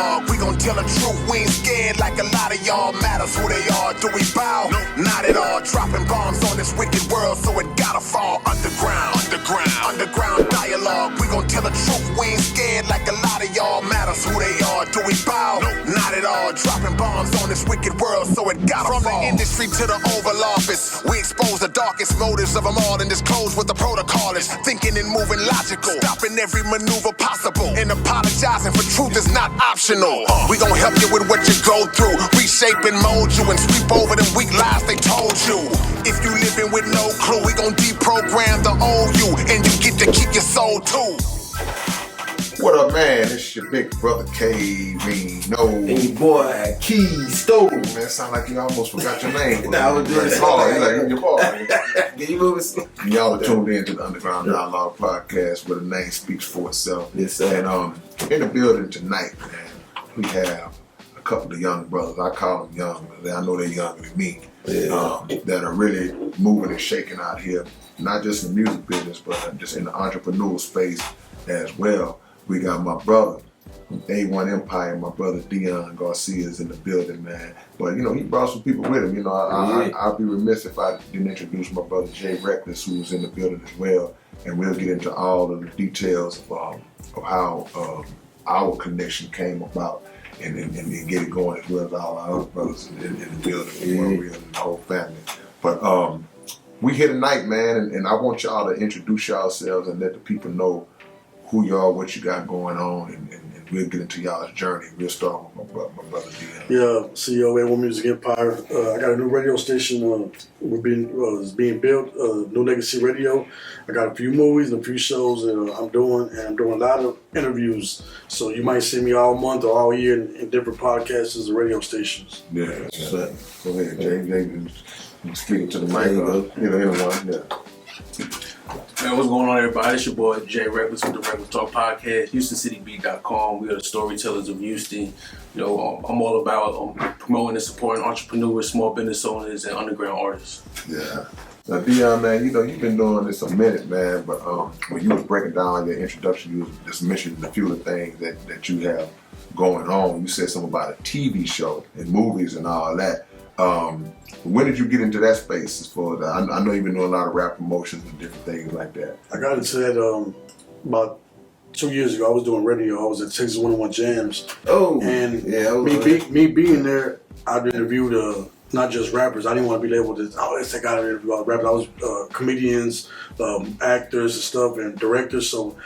dialogue. We gon' tell the truth, we ain't scared like a lot of y'all. Matters who they are, do we bow? No. Not at all. Dropping bombs on this wicked world, so it gotta fall underground. Underground dialogue. We gon' tell the truth, we ain't scared like a lot of y'all. Matters who they are, do we bow? No. Not at all. Dropping bombs on this wicked world, so it gotta fall. From the industry to the Oval Office, we expose the darkest motives of them all and disclose what the protocol is. Thinking and moving logical, stopping every maneuver possible, and apologizing for truth is not optional. We gon' help you with what you go through, reshape and mold you, and sweep over them weak lies they told you. If you living with no clue, we gon' deprogram the old you, and you get to keep your soul too. What up, man? It's your big brother K-Reno. And your boy Keystone. Man, sound like you almost forgot your name. Nah, I was doing it. Like your boy. Can you move it? Y'all are tuned in to the Underground Dialogue podcast where the name speaks for itself. Yes, sir. And in the building tonight, man, we have a couple of young brothers. I call them young, but I know they're younger than me. Yeah. That are really moving and shaking out here, not just in the music business, but just in the entrepreneurial space as well. We got my brother, A1 Empire, my brother Deon Garcia is in the building, man. But, you know, he brought some people with him. You know, I'd be remiss if I didn't introduce my brother Jay Reckless, who's in the building as well. And we'll get into all of the details of how our connection came about and get it going as well as all our other brothers in the building, and the whole family. But we here tonight, man, and I want y'all to introduce yourselves and let the people know who you are, what you got going on, and we'll get into y'all's journey. We'll start with my brother Deon. Yeah, CEO A1 Music Empire. I got a new radio station. It's being built. New Legacy Radio. I got a few movies and a few shows that I'm doing, and I'm doing a lot of interviews. So you might see me all month or all year in different podcasts and radio stations. Yeah. Go ahead, Jay. Speaking to the mic. Anyone. Yeah. Man, what's going on, everybody? It's your boy Jay Reckless with the Reckless Talk Podcast, HoustonCityBeat.com. We are the storytellers of Houston. You know, I'm all about promoting and supporting entrepreneurs, small business owners, and underground artists. Yeah. Now, Deon, man, you know, you've been doing this a minute, man, but when you was breaking down your introduction, you was just mentioning a few of the things that you have going on. You said something about a TV show and movies and all that. When did you get into that space? As far as I know you've been doing a lot of rap promotions and different things like that. I got into that about 2 years ago. I was doing radio. I was at Texas 101 Jams. Oh, and yeah. Me being there, I've interviewed not just rappers. I didn't want to be labeled as, I got to interview all rappers. I was comedians, actors and stuff, and directors. So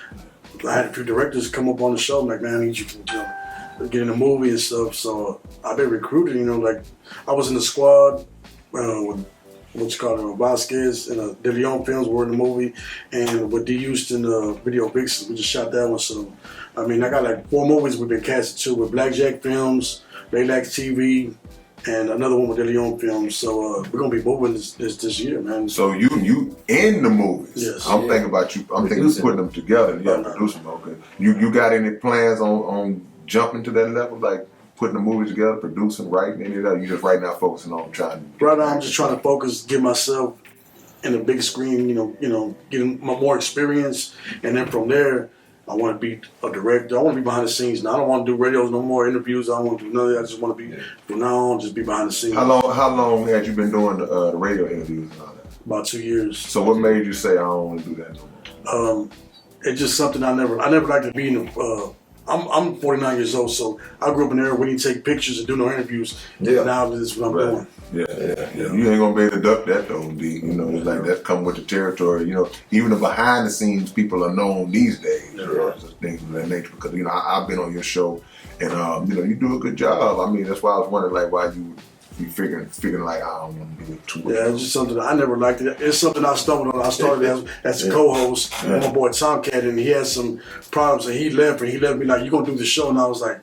I had a few directors come up on the show. I'm like, man, I need you to get in a movie and stuff. So I've been recruited, like I was in the squad with what's called Vasquez and the Deon films were in the movie, and with D. Houston Video Vixens, we just shot that one. So I mean, I got like 4 movies we've been casted to with Blackjack Films, Laylax TV, and another one with Deon Films. So we're gonna be moving this year, man. So you in the movies? Yes. I'm thinking about you. I'm thinking of putting them together. Yeah, producing them. Okay. You got any plans on jumping to that level, like putting the movie together, producing, writing, any of that? You just right now focusing on trying? Right now, I'm just trying to focus, get myself in the big screen. Getting more experience, and then from there, I want to be a director. I want to be behind the scenes now. I don't want to do radios no more, interviews. I don't want to do none of that. I just want to be from now on, just be behind the scenes. How long had you been doing the radio interviews and all that? About 2 years. So what made you say I don't want to do that no more? It's just something I never liked to be in. I'm 49 years old, so I grew up in an era where you take pictures and do no interviews. Yeah. Now this is what I'm doing. Yeah. You ain't gonna be able to duck that though, D. It's like that's come with the territory. Even the behind the scenes people are known these days. Things of that nature. Because I've been on your show, and you do a good job. I mean, that's why I was wondering like why you figuring like I don't want to do it too much. Yeah, it's just something I never liked. It's something I stumbled on. I started as a co-host with my boy Tomcat, and he had some problems, and he left me like, "You gonna do the show?" And I was like,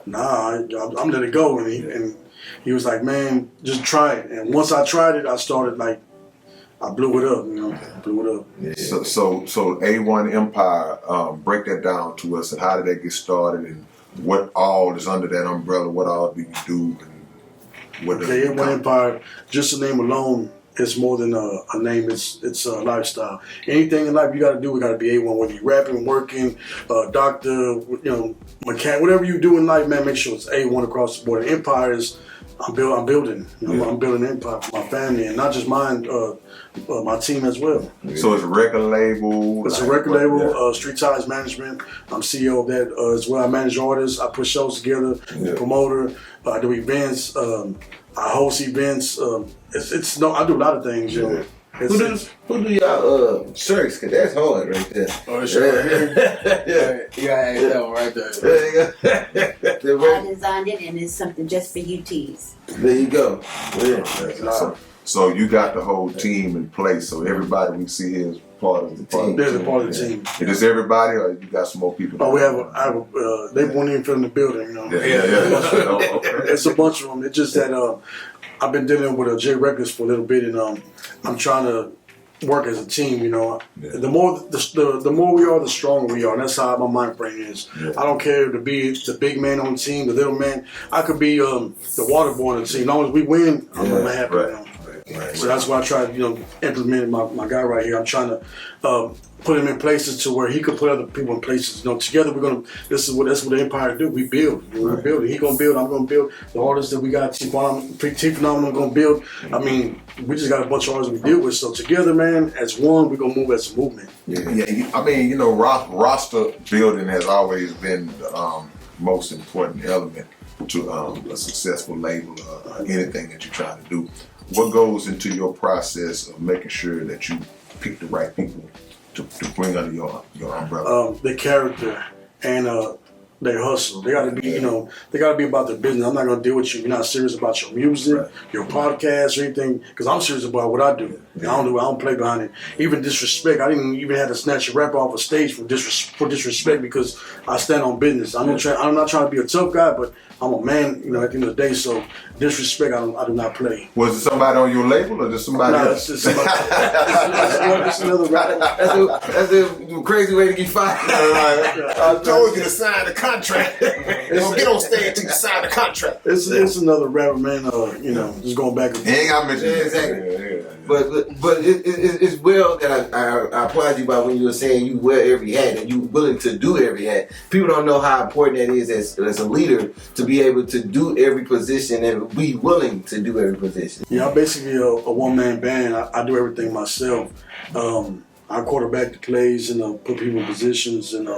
"Nah, I'm let it go." And he was like, "Man, just try it." And once I tried it, I started like, I blew it up. Blew it up. Yeah. So A1 Empire, break that down to us. And how did that get started? And what all is under that umbrella? What all do you do? Okay, A1 Empire, just the name alone, it's more than a name. It's a lifestyle. Anything in life you got to do, we got to be A1. Whether you're rapping, working, doctor, mechanic, whatever you do in life, man, make sure it's A1 across the board. And empire is, I'm building. I'm building an empire for my family, and not just mine, my team as well. So it's a record label. It's a record label, Street Ties Management. I'm CEO of that as well. I manage artists. I put shows together. Promoter. I do events. I host events. I do a lot of things. You know. Who do y'all shirts? Cause that's hard right there. Oh, the shirt right here. You gotta add that one right there. There you go. I designed it, and it's something just for you tees. There you go. Yeah. So you got the whole team in place. So everybody we see here is part of the team. They're the part of the team. It is everybody, or you got some more people? Oh, they won't even fit in the building. You know. Okay. It's a bunch of them. It's just that I've been dealing with J Records for a little bit, and I'm trying to work as a team. You know, the more we are, the stronger we are. And that's how my mind frame is. I don't care to be the big man on the team, the little man. I could be the water boy on the team. As long as we win, I'm happy. Right. You know? So that's why I try to implement my guy right here. I'm trying to put him in places to where he could put other people in places. Together we're gonna. That's what the Empire do. We build. We're building. He gonna build. I'm gonna build. The artists that we got, T Phenomenal gonna build. I mean, we just got a bunch of artists we deal with. So together, man, as one, we're gonna move as a movement. I mean, roster building has always been the most important element to a successful label or anything that you're trying to do. What goes into your process of making sure that you pick the right people to bring under your umbrella? Their character and their hustle. They gotta be, they gotta be about their business. I'm not gonna deal with you if you're not serious about your music, your podcast, or anything. Because I'm serious about what I do. I don't play behind it. Even disrespect. I didn't even have to snatch a rapper off a stage for disrespect because I stand on business. I'm not trying to be a tough guy, but I'm a man, at the end of the day. So disrespect, I do not play. Was it somebody on your label or just somebody else? It's another rapper. That's a crazy way to get fired. I told you to sign the contract. Don't get on stage till you sign the contract. It's another rapper, man. Just going back and forth. Ain't got mention. Exactly. But it's well that I applaud you about when you were saying you wear every hat and you willing to do every hat. People don't know how important that is as a leader to be able to do every position and be willing to do every position. Yeah, I'm basically a one-man band. I do everything myself. I quarterback the plays and put people in positions and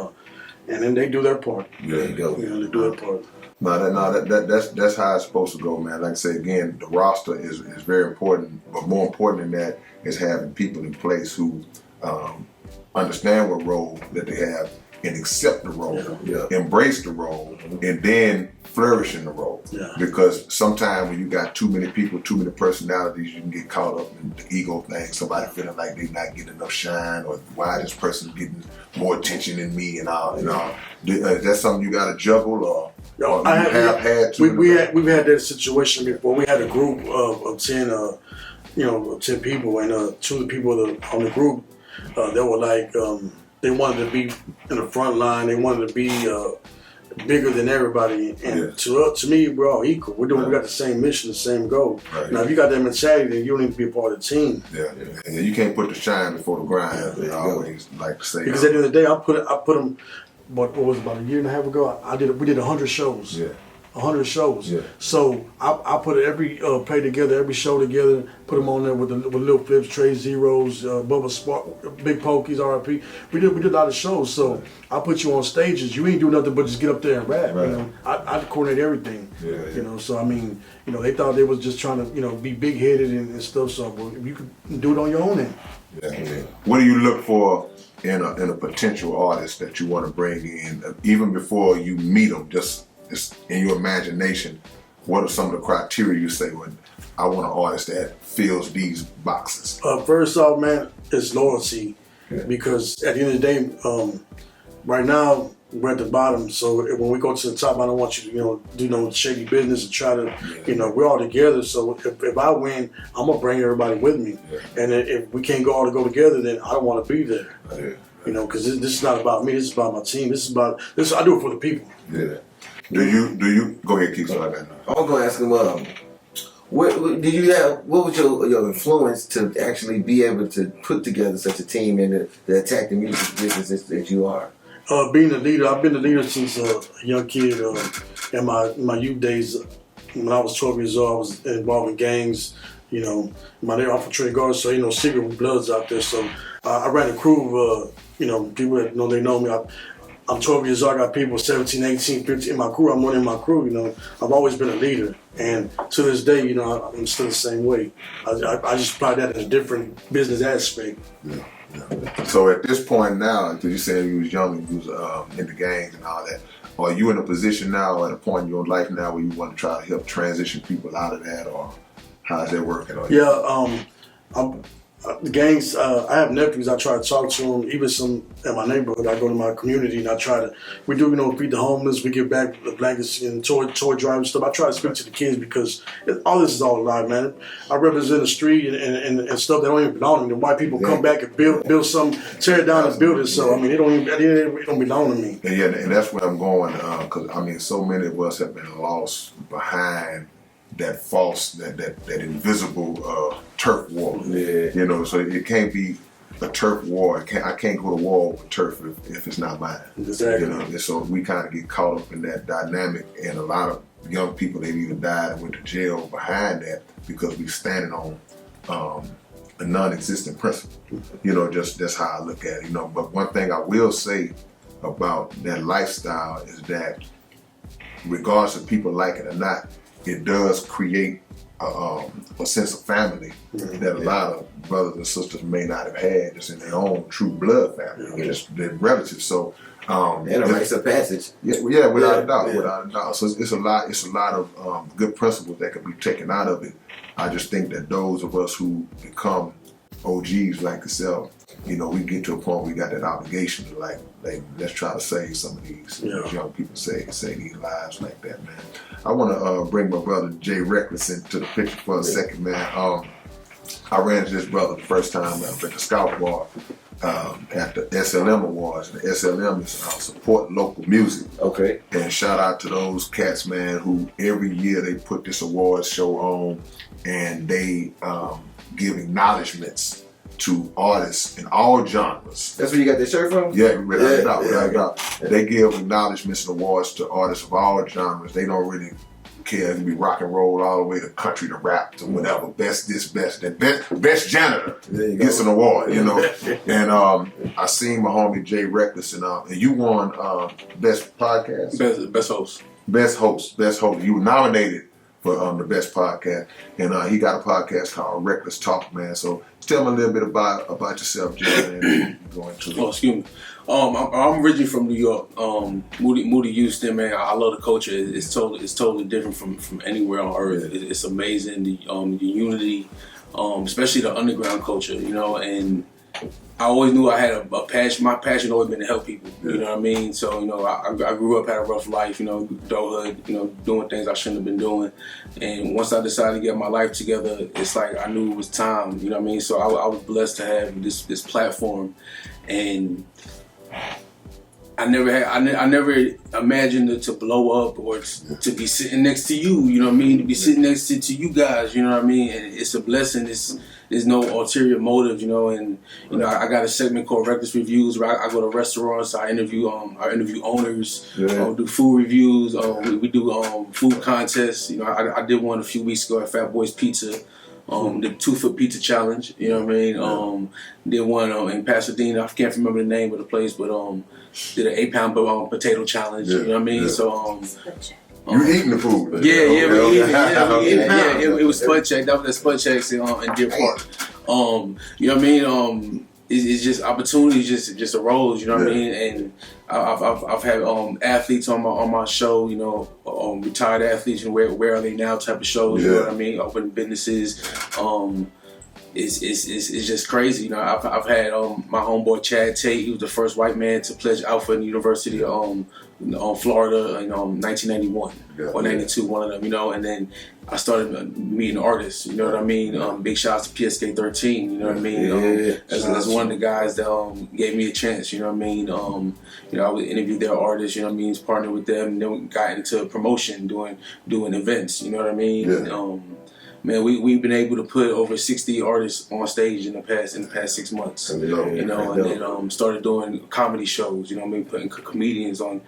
then they do their part. There you go. They do their part. That's how it's supposed to go, man. Like I say again, the roster is very important, but more important than that is having people in place who understand what role that they have and accept the role, embrace the role, and then flourish in the role. Yeah. Because sometimes when you got too many people, too many personalities, you can get caught up in the ego thing. Somebody feeling like they're not getting enough shine, or why this person getting more attention than me and all. Is that something you got to juggle, or we've had that situation before. We had a group of 10 people, and two of the people on the group, they were like, they wanted to be in the front line. They wanted to be bigger than everybody. And to me, we're all equal. We got the same mission, the same goal. Right. Now, if you got that mentality, then you don't need to be a part of the team. Yeah. You can't put the shine before the grind. I always like to say. Because at the end of the day, I put them. What was it, about a year and a half ago? We did 100 shows. Yeah. 100 shows. Yeah. So I put every play together, every show together, put them on there with Lil Flips, Trey Zeros, Bubba Spark, Big Pokies, RIP. We did a lot of shows. So I put you on stages. You ain't do nothing but just get up there and rap. Right. I coordinate everything. Yeah. So I mean, they thought they was just trying to be big headed and stuff. So you could do it on your own end. Yeah. What do you look for in a potential artist that you want to bring in, even before you meet them? Just in your imagination, what are some of the criteria you say when I want an artist that fills these boxes? First off, man, it's loyalty. Because at the end of the day, right now we're at the bottom. So when we go to the top, I don't want you to do no shady business and try to we're all together. So if I win, I'm gonna bring everybody with me. And if we can't all go together, then I don't want to be there. Because this is not about me. This is about my team. This is about this. I do it for the people. Yeah. Do you go ahead, Keith? I'm gonna ask him, What did you have? What was your influence to actually be able to put together such a team and to attack the music business that you are? Being a leader, I've been a leader since a young kid. In my youth days, when I was 12 years old, I was involved in gangs. You know, my name, I'm from Trinity Garden, so secret bloods out there. So I ran a crew of people that know they know me. I'm 12 years old. I got people 17, 18, 15 in my crew. I'm one in my crew. I've always been a leader, and to this day, I'm still the same way. I just apply that in a different business aspect. Yeah. So at this point now, because you said you was young and you was in the gangs and all that, are you in a position now, at a point in your life now, where you want to try to help transition people out of that, or how's that working? The gangs, I have nephews. I try to talk to them, even some in my neighborhood. I go to my community and we do, feed the homeless. We give back the blankets and toy drivers stuff. I try to speak to the kids because all this is all alive, man. I represent the street and stuff that don't even belong to me. The white people come back and build something, tear it down and build it. So, it don't belong to me. And that's where I'm going, because, so many of us have been lost behind that false, that invisible turf war. Yeah. So it can't be a turf war. I can't go to war with turf if it's not mine. Exactly. And so we kind of get caught up in that dynamic, and a lot of young people, they've either died and went to jail behind that because we standing on a non-existent principle. Just that's how I look at it. But one thing I will say about that lifestyle is that, regardless of people like it or not, it does create a sense of family that a lot of brothers and sisters may not have had just in their own true blood family, just their relatives. So and a rites of passage. Yeah, without a doubt. So it's a lot of good principles that can be taken out of it. I just think that those of us who become OGs like yourself, we get to a point where we got that obligation to let's try to save some of these young people, save these lives like that, man. I want to bring my brother Jay Reckless into the picture for a second, man. I ran into this brother the first time at the Scout Bar at the SLM Awards. And the SLM is support local music. Okay. And shout out to those cats, man, who every year they put this awards show on, and they give acknowledgments to artists in all genres. That's where you got that shirt from? Yeah, without a doubt. They give acknowledgments and awards to artists of all genres. They don't really care if it be rock and roll all the way to country to rap to whatever. Best janitor gets an award, And I seen my homie Jay Reckless and you won best podcast, best host. Best host. You were nominated for the best podcast, and he got a podcast called Reckless Talk, man. So tell me a little bit about yourself, Jay, and go into it. Oh, excuse me. I'm originally from New York. Moody Houston, man. I love the culture. It's totally different from anywhere on earth. It's amazing, the unity, especially the underground culture, and I always knew I had a passion. My passion always been to help people. You know what I mean? So, I grew up, had a rough life, adulthood, doing things I shouldn't have been doing. And once I decided to get my life together, it's like I knew it was time. You know what I mean? So I was blessed to have this platform, and I never imagined it to blow up or to be sitting next to you. You know what I mean? To be sitting next to you guys. You know what I mean? And it's a blessing. There's no ulterior motive, and I got a segment called Reckless Reviews where I go to restaurants, I interview owners, do food reviews, we do food contests. I did one a few weeks ago at Fat Boys Pizza, the 2-foot pizza challenge. You know what I mean? Did one in Pasadena. I can't remember the name of the place, but did an 8-pound potato challenge. You know what I mean? So you eating the food? Yeah, we eating it. It was Spud Check. That was the Spud Checks in Deer Park. You know what I mean? It's just opportunities just arose. You know what I mean? And I've had athletes on my show. Retired athletes. Where are they now? Type of shows. You know what I mean? Open businesses. It's just crazy. I've had my homeboy Chad Tate. He was the first white man to pledge Alpha in the University of Florida in 1991 or 92, one of them. And then I started meeting artists. You know what I mean? Big shouts to PSK 13. You know what I mean? That's one of the guys that gave me a chance. You know what I mean? I would interview their artists. You know what I mean? Partner with them. And then we got into promotion, doing events. You know what I mean? man, we've been able to put over 60 artists on stage in the past 6 months. And then started doing comedy shows. You know what I mean, putting comedians on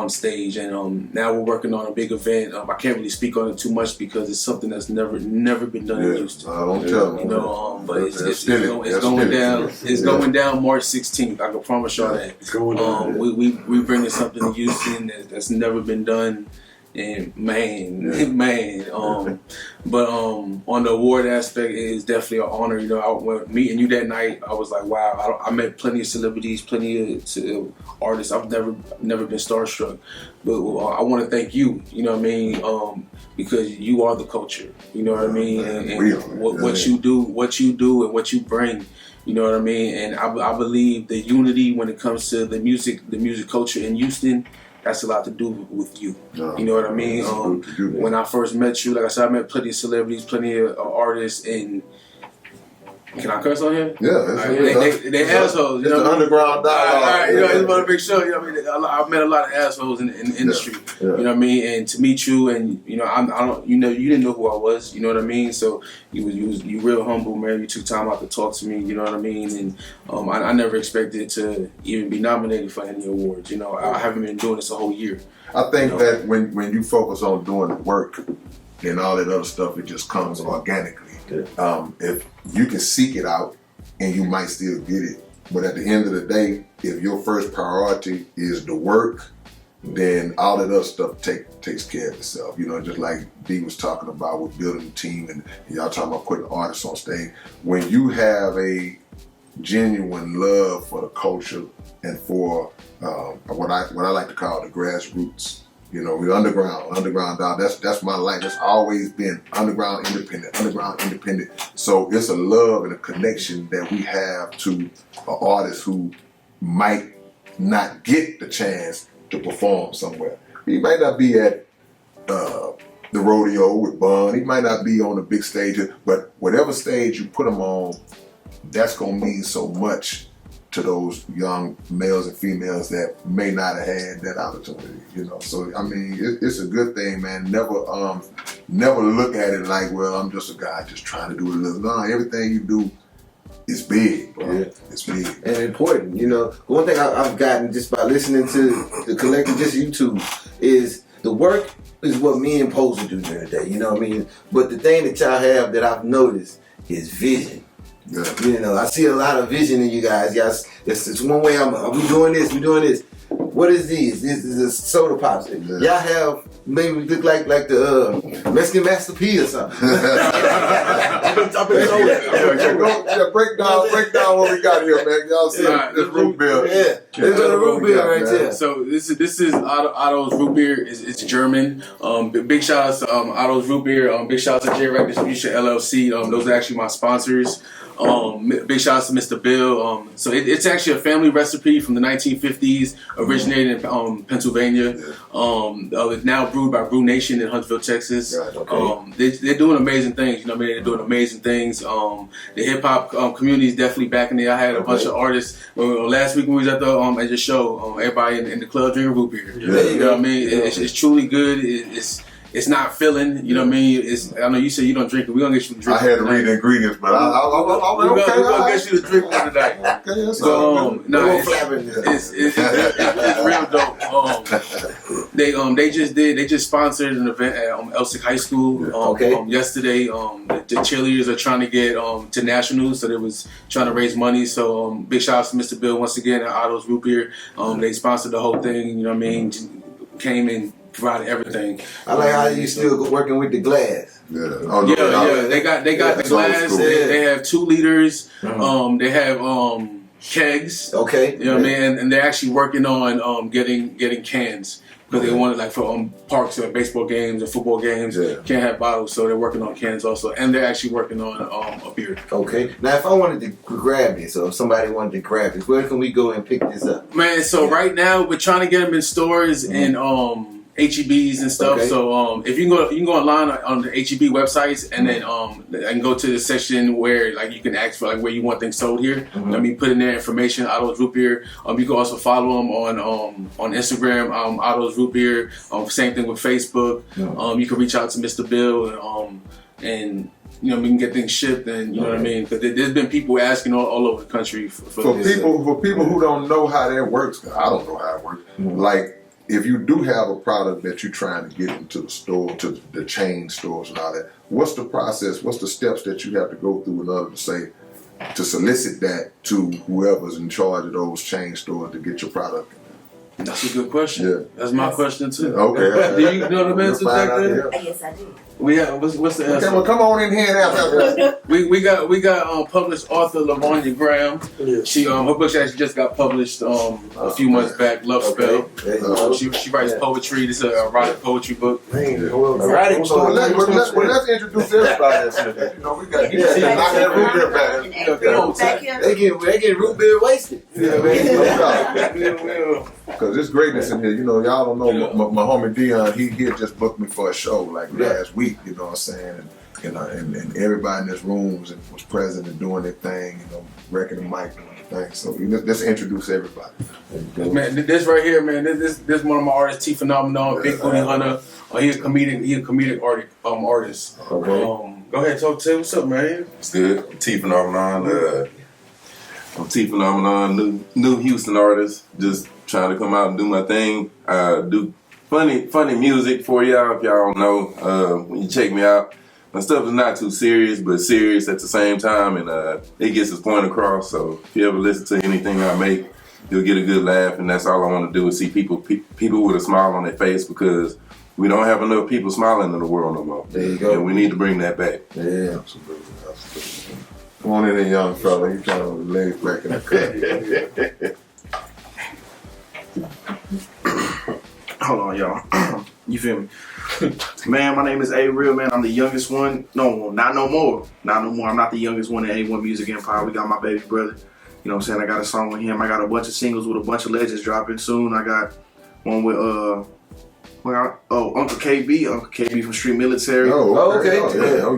stage, and now we're working on a big event. I can't really speak on it too much because it's something that's never been done in Houston. Don't tell me. But it's going down. It's going down March 16th. I can promise y'all that. It's going down. We bringing something to Houston that's never been done. And man, but on the award aspect, it is definitely an honor. You know, when meeting you that night, I was like, wow. I met plenty of celebrities, plenty of artists. I've never been starstruck, but I want to thank you. You know what I mean? Because you are the culture. You know what I mean? And what you do, and what you bring. You know what I mean? And I believe the unity when it comes to the music culture in Houston. That's a lot to do with you. You know what I mean? When I first met you, like I said, I met plenty of celebrities, plenty of artists, and can I curse on here? Yeah, they assholes. You know, underground dialogue. You know, it's about a big show. You know what I mean? I've met a lot of assholes in the industry. You know what I mean? And to meet you, and you know, I don't. You know, you didn't know who I was. You know what I mean? So you real humble, man. You took time out to talk to me. You know what I mean? And I never expected to even be nominated for any awards. You know, I haven't been doing this a whole year. I think that when you focus on doing the work and all that other stuff, it just comes organically. If you can seek it out and you might still get it, but at the end of the day, if your first priority is the work, then all that other stuff takes care of itself. You know, just like D was talking about with building a team, and y'all talking about putting artists on stage. When you have a genuine love for the culture and for what I like to call the grassroots. You know, we're underground dog. That's my life. That's always been underground independent. So it's a love and a connection that we have to an artist who might not get the chance to perform somewhere. He might not be at the rodeo with Bun. He might not be on the big stage, but whatever stage you put him on, that's gonna mean so much to those young males and females that may not have had that opportunity, you know. So I mean, it's a good thing, man. Never look at it like, well, I'm just a guy just trying to do a little. No, everything you do is big, bro. Yeah. It's big and important. You know, one thing I've gotten just by listening to the collective, just YouTube, is the work is what me and Poser do during the day. You know what I mean? But the thing that y'all have that I've noticed is vision. Yeah. You know, I see a lot of vision in you guys. Yes, it's one way. We doing this. What is these? This is a soda pops. Yeah. Y'all have maybe look like the Mexican Master P or something. I've been told that. Break down what we got here, man. Y'all see this root beer. Yeah, there's a root beer right there. So this is Otto's root beer. It's German. Big shout outs to Otto's root beer. Big shout outs to J Rack Distribution LLC. Those are actually my sponsors. Big shout outs to Mr. Bill. So it's actually a family recipe from the 1950s, originated in Pennsylvania. It's now brewed by Brew Nation in Huntsville, Texas. Right, okay. They're doing amazing things. You know what I mean? They're doing amazing things. The hip hop community is definitely back in there. I had a bunch of artists last week when we was at the show. Everybody in the club drinking root beer. You know what I mean? It's truly good. It's not filling, you know what I mean? I know you said you don't drink it. We're going to get you to drink I had to read the ingredients, but we're going to get you to drink one tonight. Okay, that's it's real dope. They just sponsored an event at Elsick High School yesterday. The cheerleaders are trying to get to nationals, so they was trying to raise money. So big shout out to Mr. Bill once again at Otto's Root Beer. They sponsored the whole thing, you know what I mean? Came and provided everything. I like how you still working with the glass. Yeah. They got the glass. Cool. They have 2 liters. They have kegs. Okay. You know what I mean? And they're actually working on getting cans. Because they wanted, like, for parks or baseball games or football games, can't have bottles, so they're working on cans also. And they're actually working on a beer. Okay. Now, if I wanted to grab this, or if somebody wanted to grab this, where can we go and pick this up? Man, so right now, we're trying to get them in stores in HEBs and stuff. Okay. So if you can go online on the HEB websites, and then I can go to the section where like you can ask for like where you want things sold here. I mean, put in their information, Otto's Root Beer. You can also follow them on Instagram, Otto's Root Beer. Same thing with Facebook. You can reach out to Mr. Bill and you know, we can get things shipped, and you know what I mean. Because there's been people asking all over the country for this. For people who don't know how that works, 'cause I don't know how it works. Like, if you do have a product that you're trying to get into the store, to the chain stores and all that, what's the process? What's the steps that you have to go through in order to solicit that to whoever's in charge of those chain stores to get your product? That's a good question. Yeah. That's my question too. Okay. Do you know the answer to that? Good? Yes, I do. We have what's the answer? Okay, well, come on in here and answer that. We got published author Lavonia Graham. Yes. She her book actually just got published a few months back. Love Spell. There you go. She writes poetry. This is an erotic poetry book. Erotic Well, let's introduce everybody. You know, we got knock that root beer back. They get root beer wasted. Because there's greatness in here. You know, y'all don't know my homie Deon. He had just booked me for a show like last week. You know what I'm saying? And everybody in this room was present and doing their thing. You know, wrecking the mic and everything. So let's introduce everybody. Man, this right here, man. This one of my artists, T Phenomenon, Big Booty Hunter. He a comedic artist. Okay. Go ahead, talk to him. What's up, man? It's good. I'm T Phenomenon. I'm T Phenomenon, new Houston artist. Just trying to come out and do my thing. Do funny music for y'all. If y'all don't know, when you check me out, my stuff is not too serious, but serious at the same time, and it gets its point across. So if you ever listen to anything I make, you'll get a good laugh, and that's all I want to do is see people with a smile on their face, because we don't have enough people smiling in the world no more. There you go. And we need to bring that back. Yeah, absolutely. Come on in there, young fella. You trying to lay back in the cut. Hold on, y'all. You feel me? Man, my name is A Real, man. I'm the youngest one. No, not no more. Not no more. I'm not the youngest one in A1 Music Empire. We got my baby brother. You know what I'm saying? I got a song with him. I got a bunch of singles with a bunch of legends dropping soon. I got one with Uncle KB from Street Military. Oh, okay.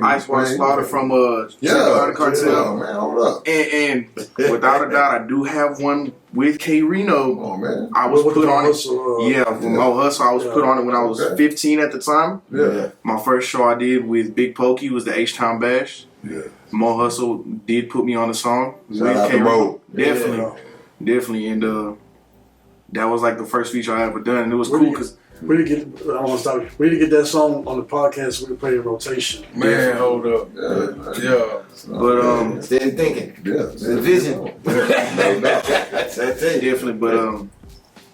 Ice White Slaughter from Cartel. Oh, man, hold up. And without a doubt, I do have one with K Reno. Oh, man. I was put on it. Hustle, From Mo Hustle. I was put on it when I was 15 at the time. Yeah. My first show I did with Big Pokey was the H-Town Bash. Yeah. Mo Hustle did put me on the song. Shout out to Mo. Definitely. And that was like the first feature I ever done. And it was cool because We need to get. I don't want to stop. We need to get that song on the podcast so we can play it in rotation. Man, hold up. Yeah. But Steady thinking. Yeah. The vision. That's it. Definitely. But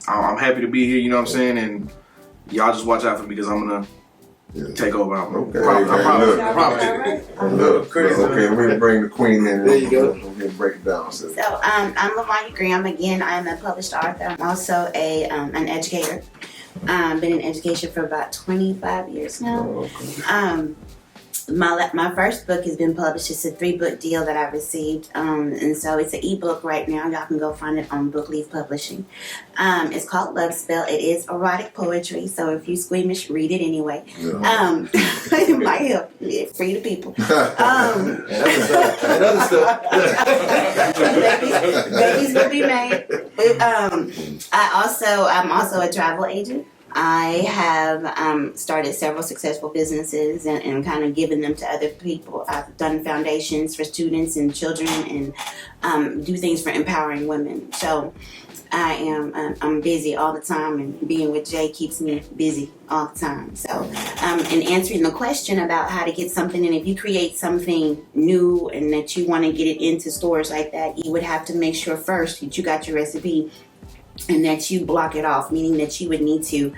I'm happy to be here. You know what I'm saying? And y'all just watch out for me because I'm gonna take over. Okay. I promise. Look. Okay, we're gonna bring the queen in. There you go. We're gonna break it down. So. So I'm Lavonia Graham again. I'm a published author. I'm also an educator. Been in education for about 25 years now. My first book has been published. It's a 3-book deal that I received, and so it's an ebook right now. Y'all can go find it on Bookleaf Publishing. It's called Love Spell. It is erotic poetry, so if you squeamish, read it anyway. Yeah. It might help. It's free to people. And other stuff. Babies will be made. I'm also a travel agent. I have started several successful businesses and kind of given them to other people. I've done foundations for students and children and do things for empowering women. So I'm busy all the time, and being with Jay keeps me busy all the time. So in answering the question about how to get something in, if you create something new and that you want to get it into stores like that, you would have to make sure first that you got your recipe and that you block it off, meaning that you would need to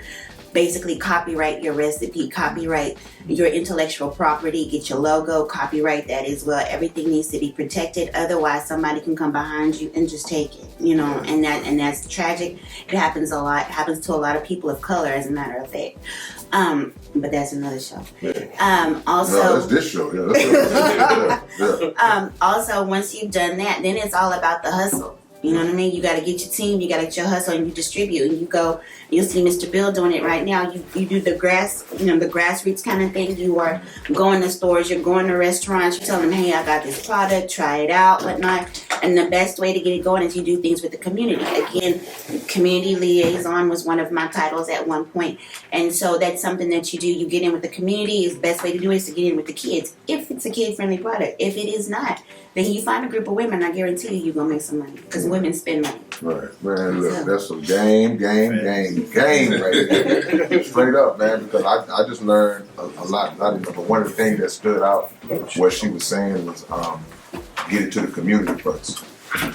basically copyright your recipe, copyright your intellectual property, get your logo, copyright that as well. Everything needs to be protected. Otherwise, somebody can come behind you and just take it, you know, and that's tragic. It happens a lot. It happens to a lot of people of color, as a matter of fact. But that's another show. Also, no, that's this show. Yeah, also, once you've done that, then it's all about the hustle. You know what I mean? You got to get your team, you got to get your hustle, and you distribute. And you go, you'll see Mr. Bill doing it right now. You do the the grassroots kind of thing. You are going to stores, you're going to restaurants, you're telling them, hey, I got this product, try it out, whatnot. And the best way to get it going is you do things with the community. Again, community liaison was one of my titles at one point. And so that's something that you do. You get in with the community. The best way to do it is to get in with the kids. If it's a kid-friendly product. If it is not, then you find a group of women, I guarantee you're going to make some money. Because women spend money. Right, man. Look, that's some game right there. Straight up, man. Because I just learned a lot. But one of the things that stood out, what she was saying was, get it to the community first,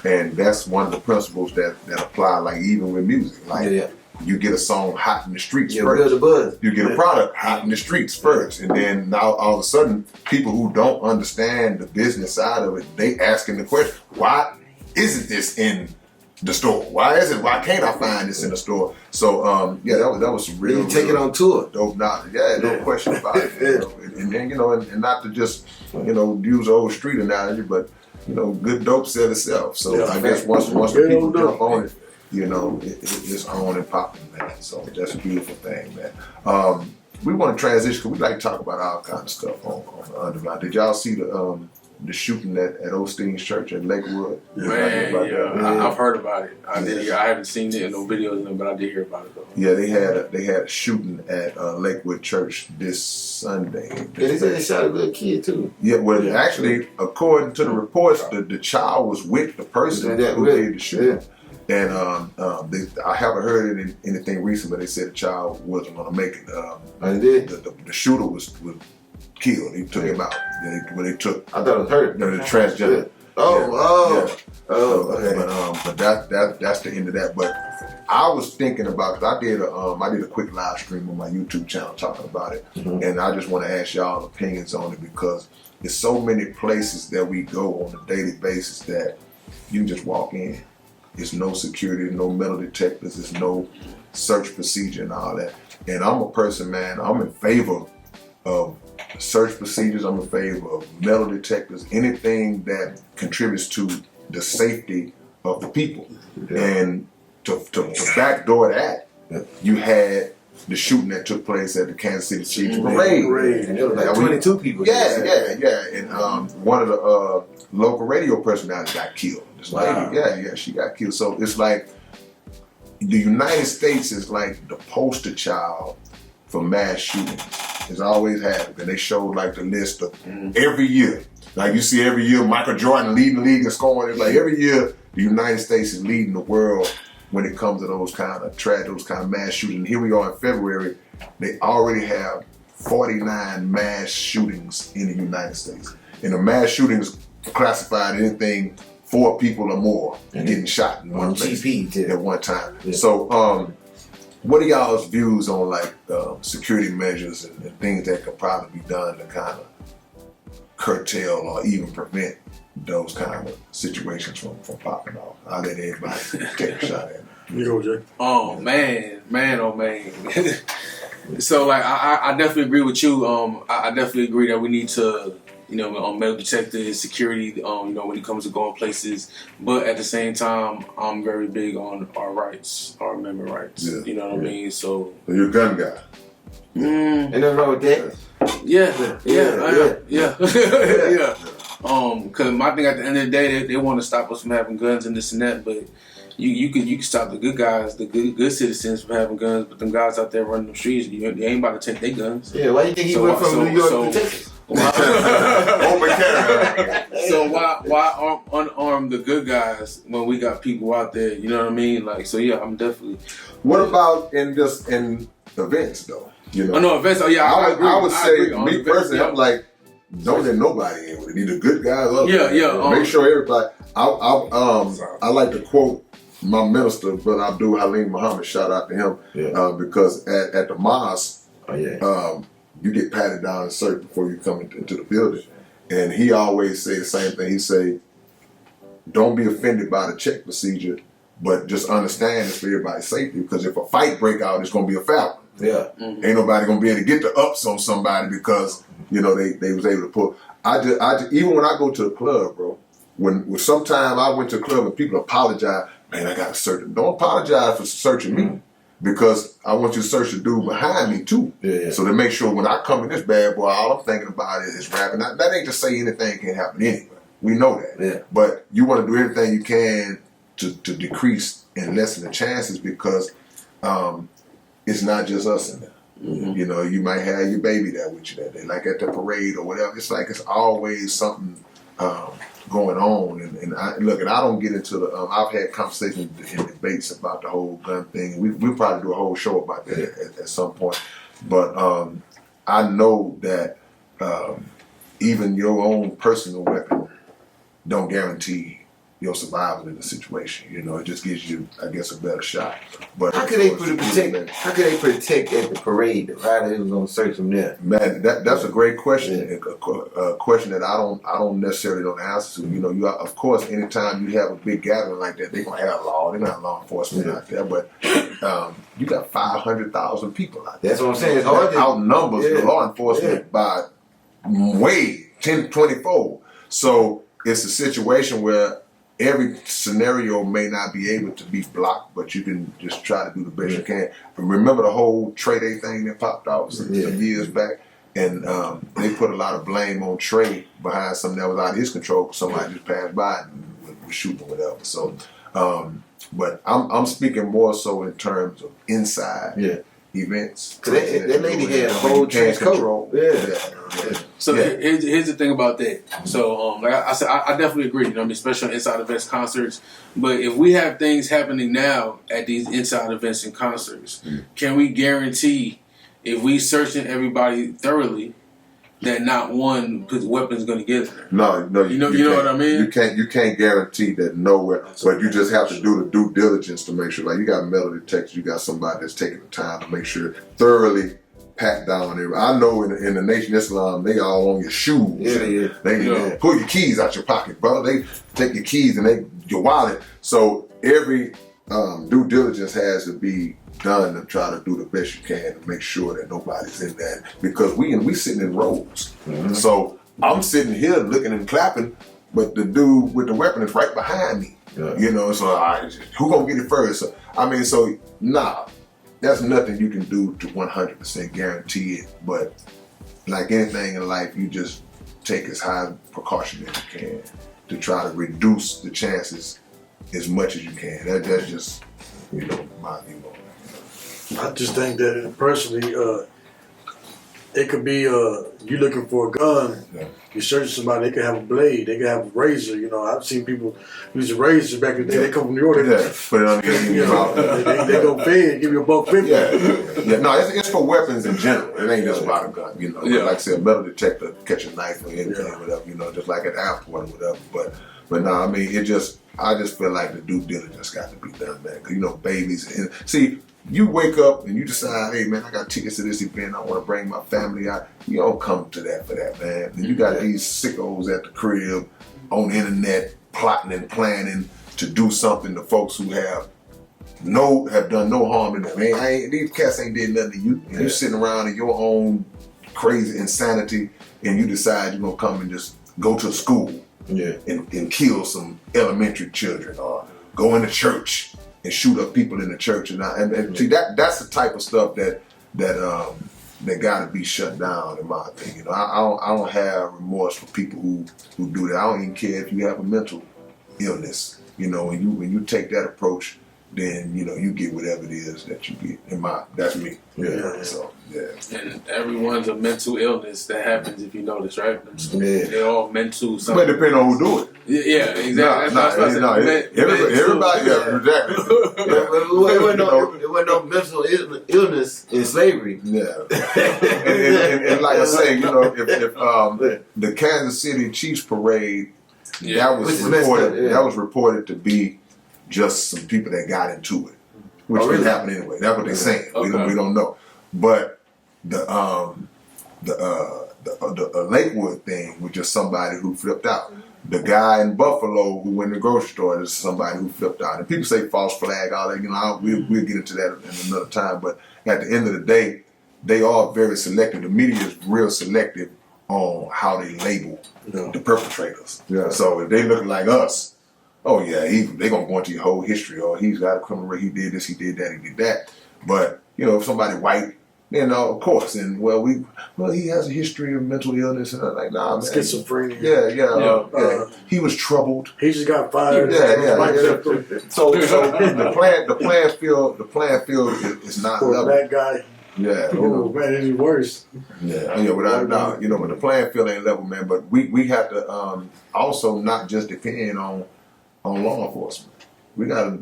and that's one of the principles that apply. Like even with music, like you get a song hot in the streets first. Build a buzz. You get a product hot in the streets first, and then now all of a sudden, people who don't understand the business side of it, they asking the question, why isn't this in the store? Why can't I find this in the store? So that was some real. You take it on tour. Dope knowledge. Yeah, no question about it. And and not to just use old street analogy, but good dope sell itself. So I guess once the people jump on it, it's on and popping, man. So that's a beautiful thing, man. We want to transition because we like to talk about all kinds of stuff on the underground. Did y'all see the shooting at Osteen's church at Lakewood? Man, I've heard about it. I haven't seen it in no videos, but I did hear about it though. Yeah, they had a shooting at Lakewood Church this Sunday. Yeah, they said they shot a little kid too. Yeah, well, actually, according to the reports, the child was with the person who did the shooting. And I haven't heard anything recent, but they said the child wasn't going to make it. The shooter was killed. He took him out. When they took, I thought it was hurt. The transgender. But that's the end of that. But I was thinking about, cause I did a quick live stream on my YouTube channel talking about it, and I just want to ask y'all opinions on it because there's so many places that we go on a daily basis that you can just walk in. There's no security, no metal detectors, there's no search procedure and all that. And I'm a person, man, I'm in favor of search procedures, I'm in favor of metal detectors, anything that contributes to the safety of the people. And to backdoor that, you had the shooting that took place at the Kansas City Chiefs Parade. And there was like 22 people. Yeah. And one of the local radio personalities got killed. This lady, she got killed. So it's like the United States is like the poster child for mass shootings. It's always happened. And they showed like the list of every year. Like you see every year Michael Jordan leading the league and scoring. It's like every year the United States is leading the world when it comes to those kind of mass shootings. Here we are in February, they already have 49 mass shootings in the United States. And the mass shootings classified anything 4 people or more getting shot in one place at one time. Yeah. So what are y'all's views on like security measures and things that could probably be done to kind of curtail or even prevent those kind of situations from popping off? I'll let everybody take a shot at it. You go, Jay. Oh man. So like I definitely agree with you. I definitely agree that we need to, on metal detectors, security, when it comes to going places. But at the same time, I'm very big on our rights, our amendment rights. Yeah. You know what I mean? So you're a gun guy. Ain't nothing wrong with that. Yeah. Because my thing at the end of the day, they want to stop us from having guns and this and that, but you can stop the good guys, the good citizens from having guns, but them guys out there running the streets, they ain't about to take their guns. Yeah, why do you think he went from New York to Texas? So why unarm the good guys when we got people out there? You know what I mean? Like, so yeah, I'm definitely. What about in events though? Events. Oh yeah, I would say me personally, I'm like, don't let nobody in with it. Either good guys or make sure everybody. I like to quote my minister, Brother Abdul Halim Muhammad. Shout out to him because at the mosque, you get patted down and searched before you come into the building, and he always say the same thing. He say, "Don't be offended by the check procedure, but just understand it's for everybody's safety. Because if a fight break out, it's gonna be a foul. Yeah, ain't nobody gonna be able to get the ups on somebody because they was able to pull. I just even when I go to the club, bro, when sometime I went to a club and people apologize, man, I got to search. Don't apologize for searching me, because I want you to search the dude behind me too. Yeah. So to make sure when I come in this bad boy, all I'm thinking about is rapping. That ain't to say anything can happen anyway. We know that. Yeah. But you want to do everything you can to decrease and lessen the chances, because it's not just us in there. Mm-hmm. You know, you might have your baby there with you that day, like at the parade or whatever. It's like it's always something going on. And I don't get into the. I've had conversations and debates about the whole gun thing. We'll probably do a whole show about that at some point. But I know that even your own personal weapon don't guarantee your survival in the situation. You know, it just gives you, I guess, a better shot. But How could they protect? How could they protect at the parade? Though? How they was gonna search them there? Man, that's a great question. A question that I don't necessarily know the answer to. You know, of course, anytime you have a big gathering like that, they're gonna have law. They're gonna have law enforcement out there. But you got 500,000 people out there. That's what I'm saying. It's hard to outnumbers the law enforcement by way 10, 24. So it's a situation where every scenario may not be able to be blocked, but you can just try to do the best you can. And remember the whole Trey Day thing that popped off some years back? And they put a lot of blame on Trey behind something that was out of his control. Somebody just passed by and was shooting or whatever. So, but I'm speaking more so in terms of inside events. Cause that lady had a whole trench coat. So here's the thing about that. So like I said, I definitely agree. You know, what I mean, especially on inside events, concerts. But if we have things happening now at these inside events and concerts, can we guarantee, if we searching everybody thoroughly, that not one weapon's going to get there? No, you know what I mean. You can't guarantee that nowhere, but you just have to do the due diligence to make sure. Like you got metal detectors, you got somebody that's taking the time to make sure thoroughly pat down there. I know in the Nation of Islam, they all on your shoes. They pull your keys out your pocket, brother. They take your keys and your wallet. So every due diligence has to be done to try to do the best you can to make sure that nobody's in that, because we sitting in rows. So I'm sitting here looking and clapping, but the dude with the weapon is right behind me. You know, so who gonna get it first? So, I mean, there's nothing you can do to 100% guarantee it, but like anything in life, you just take as high precaution as you can to try to reduce the chances as much as you can. That's just, you know, my view on it. I just think that personally, it could be you looking for a gun. You search somebody, they could have a blade, they could have a razor. You know, I've seen people use razors back in the day. They come from New York. Put it on the they go fed, give you a $1.50. No, it's for weapons in general. It ain't just about a gun. You know, like I said, a metal detector catch a knife or anything, whatever. You know, just like at the airport or whatever. But no, I mean, I just feel like the due diligence got to be done, man. Cause you know, babies. And see, you wake up and you decide, hey man, I got tickets to this event. I want to bring my family out. You don't come to that for that, man. And you got these sickos at the crib on the internet plotting and planning to do something to folks who have done no harm to them. These cats ain't did nothing to you. And you sitting around in your own crazy insanity, and you decide you're gonna come and just go to school and kill some elementary children, or go into church and shoot up people in the church. And see, that's the type of stuff that got to be shut down, in my opinion. I don't have remorse for people who do that. I don't even care if you have a mental illness. You know, when you take that approach, then you know you get whatever it is that you get. That's me. So And everyone's a mental illness that happens, if you notice, right? They're all mental. But depending on who do it. Yeah, exactly. Everybody, exactly. There wasn't no mental illness in slavery. And like I say, you know, if the Kansas City Chiefs parade, that was reported to be just some people that got into it, which didn't happen anyway. That's what they're saying. We don't know. But the Lakewood thing was just somebody who flipped out. The guy in Buffalo who went to the grocery store is somebody who flipped out. And people say false flag, all that. You know, we'll get into that in another time. But at the end of the day, they are very selective. The media is real selective on how they label No. the perpetrators. Yeah. So if they look like us, oh yeah, they gonna go into your whole history. Or he's got a criminal record. He did this. He did that. He did that. But if somebody white, of course, and he has a history of mental illness, and I'm like, nah, man. Schizophrenia. Yeah. He was troubled. He just got fired. Yeah. So the playing field is not For level. that guy. Yeah. Oh man, it's worse. Yeah, without a doubt, but the playing field ain't level, man. But we have to also not just depend on law enforcement. We gotta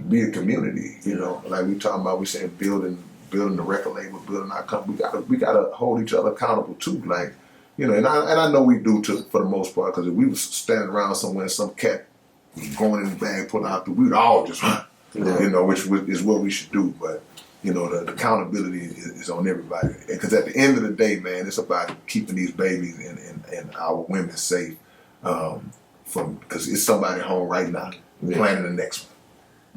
be a community, like we talking about. We saying building the record label, building our company. We gotta hold each other accountable too, like and I know we do too for the most part. Because if we was standing around somewhere, and some cat was going in the bag, pulling out, we would all just run, which is what we should do, but. The accountability is on everybody. Because at the end of the day, man, it's about keeping these babies and our women safe because it's somebody home right now planning the next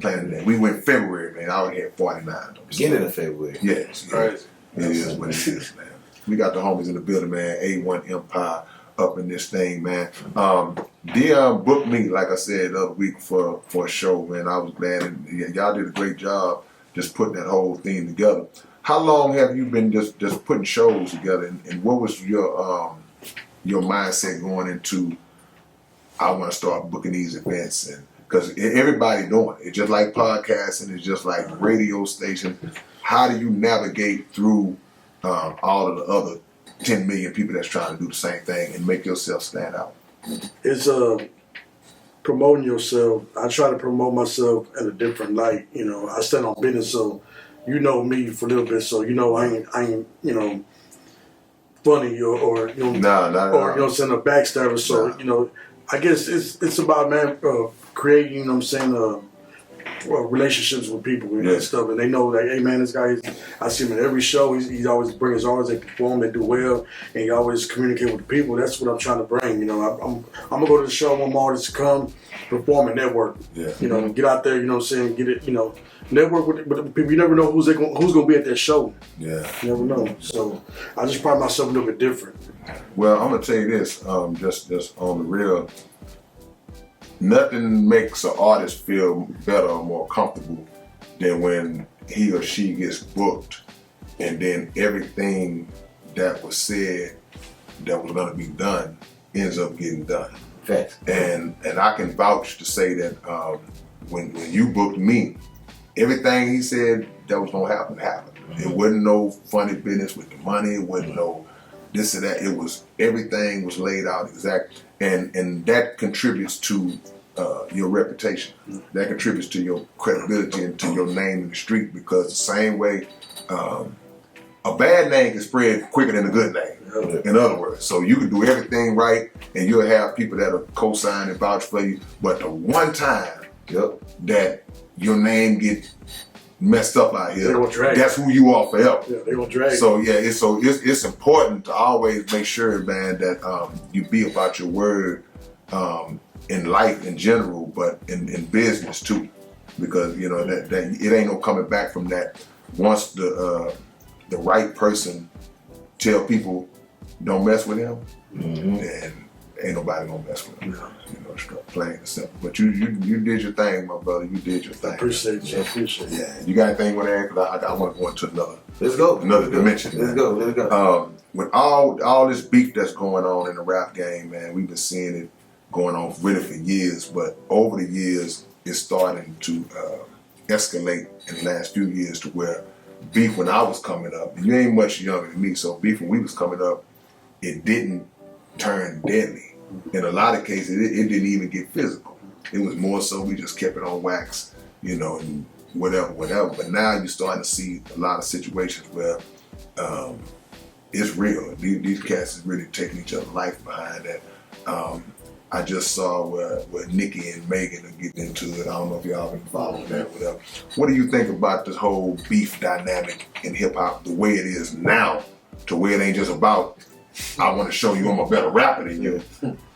one. We went February, man. I already had 49. Beginning of February. Yes. It is what it is, man. We got the homies in the building, man. A1 Empire up in this thing, man. Deon booked me, like I said, the other week for a show, man. I was glad. And y'all did a great job just putting that whole thing together. How long have you been just putting shows together, and what was your mindset going into? I want to start booking these events, and because everybody doing it, it's just like podcasting, it's just like radio stations. How do you navigate through all of the other 10 million people that's trying to do the same thing and make yourself stand out? It's promoting yourself. I try to promote myself in a different light. I stand on business, so me for a little bit, so I ain't funny or send a backstabber. So I guess it's about creating relationships with people and stuff, and they know that, hey man, this guy I see him in every show. He's always bring his arms. They perform, they do well, and he always communicate with the people. That's what I'm trying to bring. I'm gonna go to the show. I want my artists to come, perform, and network. Yeah. Get out there. Get it. Network with the people. You never know who's gonna be at that show. Yeah. You never know. So I just pride myself a little bit different. Well, I'm gonna tell you this, just on the real. Nothing makes an artist feel better or more comfortable than when he or she gets booked and then everything that was said that was going to be done ends up getting done. Facts. And I can vouch to say that when you booked me, everything he said that was going to happen happened. It wasn't no funny business with the money. It wasn't no this or that. It was everything was laid out exact. And that contributes to your reputation. That contributes to your credibility and to your name in the street, because the same way a bad name can spread quicker than a good name, in other words. So you can do everything right and you'll have people that'll co-sign and vouch for you, but the one time that your name get messed up out here, that's who you are forever. Yeah, they gonna drag. So it's important to always make sure, man, that you be about your word in life in general, but in business too, because that it ain't no coming back from that. Once the right person tell people don't mess with him, then ain't nobody gonna mess with him. It's plain and simple. But you did your thing, my brother. You did your thing. Appreciate you. Yeah. You got anything with that? Because I want to go into another dimension. Let's go. With all this beef that's going on in the rap game, man, we've been seeing it going on really for years. But over the years, it's starting to escalate in the last few years to where beef when I was coming up, and you ain't much younger than me, so beef when we was coming up, it didn't turn deadly. In a lot of cases, it didn't even get physical. It was more so we just kept it on wax, and whatever. But now you're starting to see a lot of situations where it's real. These cats is really taking each other's life behind that. I just saw where Nicki and Megan are getting into it. I don't know if y'all been following that or whatever. What do you think about this whole beef dynamic in hip hop, the way it is now, to where it ain't just about, I want to show you I'm a better rapper than you.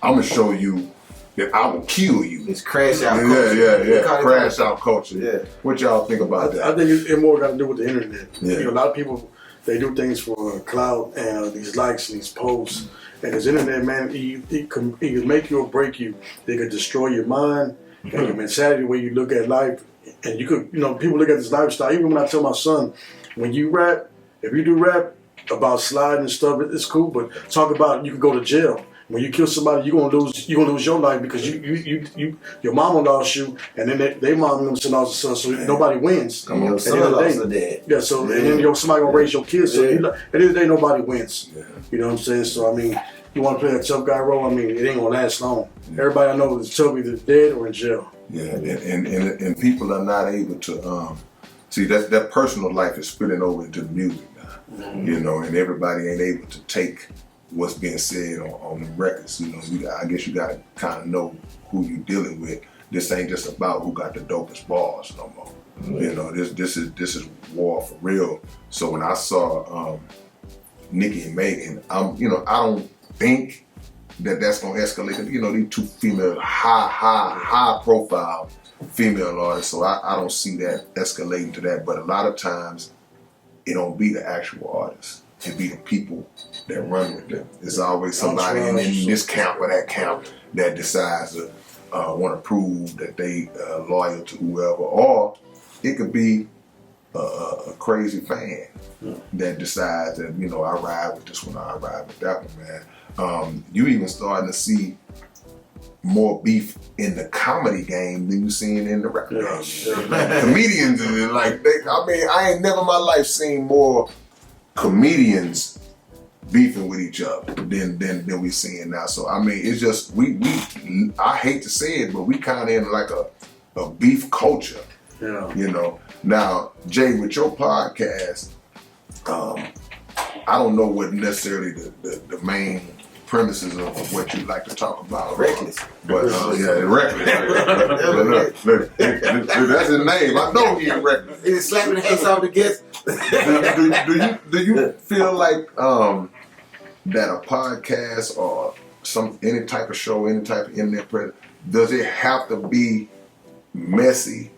I'm going to show you that I will kill you. It's crash out culture. Yeah. Crash out culture. Yeah. What y'all think about that? I think it more got to do with the internet. Yeah. A lot of people they do things for clout and these likes and these posts. And this internet, man, it can make you or break you. It could destroy your mind and your mentality, the way you look at life. And you could, people look at this lifestyle. Even when I tell my son, when you rap, if you do rap about sliding and stuff, it's cool. But talk about you could go to jail. When you kill somebody, you're gonna lose your life because your mama lost you, and then they mom them son lost the son, so nobody wins. Come on, son lost the dad. Yeah, so and then somebody gonna raise your kids. So at the end of the day, nobody wins. Yeah. You know what I'm saying? So I mean, you want to play a tough guy role? I mean, it ain't gonna last long. Everybody I know is either dead or in jail. Yeah, and people are not able to see that personal life is spilling over into the music now. And everybody ain't able to take what's being said on the records. I guess you gotta kind of know who you dealing with. This ain't just about who got the dopest bars no more. This is war for real. So when I saw Nicki and Megan, I don't think that's gonna escalate. These two female high profile female artists. So I don't see that escalating to that. But a lot of times it don't be the actual artists. It be the people that run with them. It's always somebody in this camp or that camp that decides to want to prove that they loyal to whoever, or it could be a crazy fan that decides that I ride with this one, I ride with that one, man. You even starting to see more beef in the comedy game than you seeing in the rap game. Comedians and I ain't never in my life seen more comedians beefing with each other than we seeing now. So I mean, it's just we I hate to say it, but we kind of in like a beef culture. Yeah. Now, Jay, with your podcast, I don't know what necessarily the main premises of what you like to talk about. Reckless. But reckless. Look, that's his name. I know he's reckless. He's slapping the hands off the guests. Do you feel like that a podcast or any type of show, any type of internet presence, does it have to be messy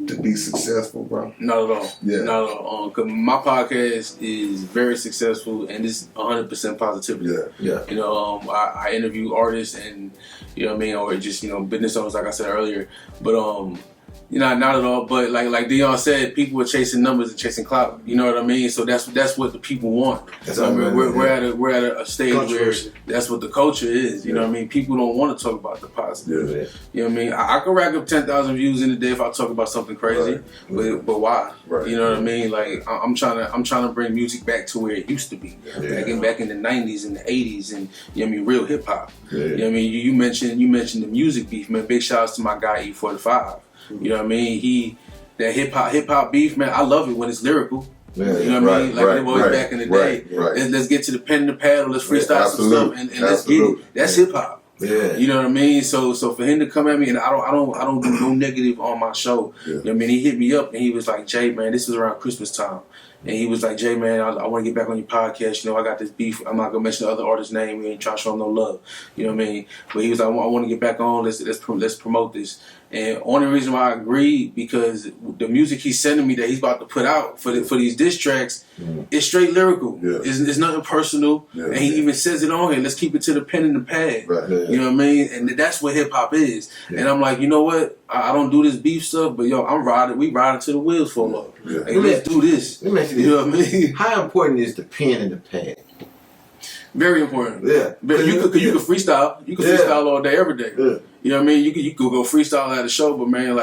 to be successful, bro? Not at all. Yeah. Not at all. 'Cause my podcast is very successful and it's 100% positivity. Yeah. I interview artists and or just business owners, like I said earlier. But not at all. But like Deon said, people are chasing numbers and chasing clout. You know what I mean? So that's what the people want. We're at a stage where that's what the culture is. You know what I mean? People don't want to talk about the positive. Yeah. You know what I mean? I can rack up 10,000 views in a day if I talk about something crazy. Right. But why? Right. You know what I mean? Like I'm trying to bring music back to where it used to be. Back in the 90s and the 80s and real hip hop. Yeah. You know what I mean? You mentioned the music beef, man. Big shout outs to my guy E45. You know what I mean? That hip hop beef, man. I love it when it's lyrical. Yeah, you know what I mean? Like it was back in the day. Right. Let's get to the pen and the pad, or let's freestyle some stuff, and let's get it. That's hip hop. Yeah. You know what I mean? So for him to come at me, and I don't do no negative on my show. Yeah. You know what I mean? He hit me up and he was like, Jay, man, this was around Christmas time. And he was like, Jay, man, I want to get back on your podcast. I got this beef. I'm not going to mention the other artist's name. We ain't trying to show him no love. You know what I mean? But he was like, I want to get back on. Let's promote this. And only reason why I agreed, because the music he's sending me that he's about to put out for these diss tracks, it's straight lyrical. Yeah. It's nothing personal. Yeah. And he even says it on here. Let's keep it to the pen and the pad. Right. Yeah. You know what I mean? And that's what hip hop is. Yeah. And I'm like, you know what? I don't do this beef stuff, but we riding till the wheels fall off. Yeah. Hey, let's do this. Let me ask you You know what I mean? How important is the pen and the pad? Very important. Yeah. But you could freestyle. You can freestyle all day, every day. Yeah. You know what I mean? You could go freestyle at a show, but man,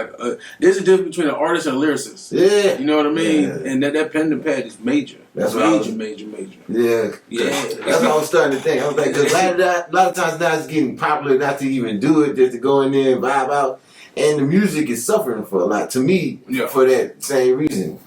there's a difference between an artist and a lyricist. Yeah. You know what I mean? Yeah. And that pen and pad is major. That's what major. Yeah. Yeah. That's what I was starting to think. I was like, because a lot of times now it's getting popular not to even do it, just to go in there and vibe out. And the music is suffering for a lot, to me, for that same reason.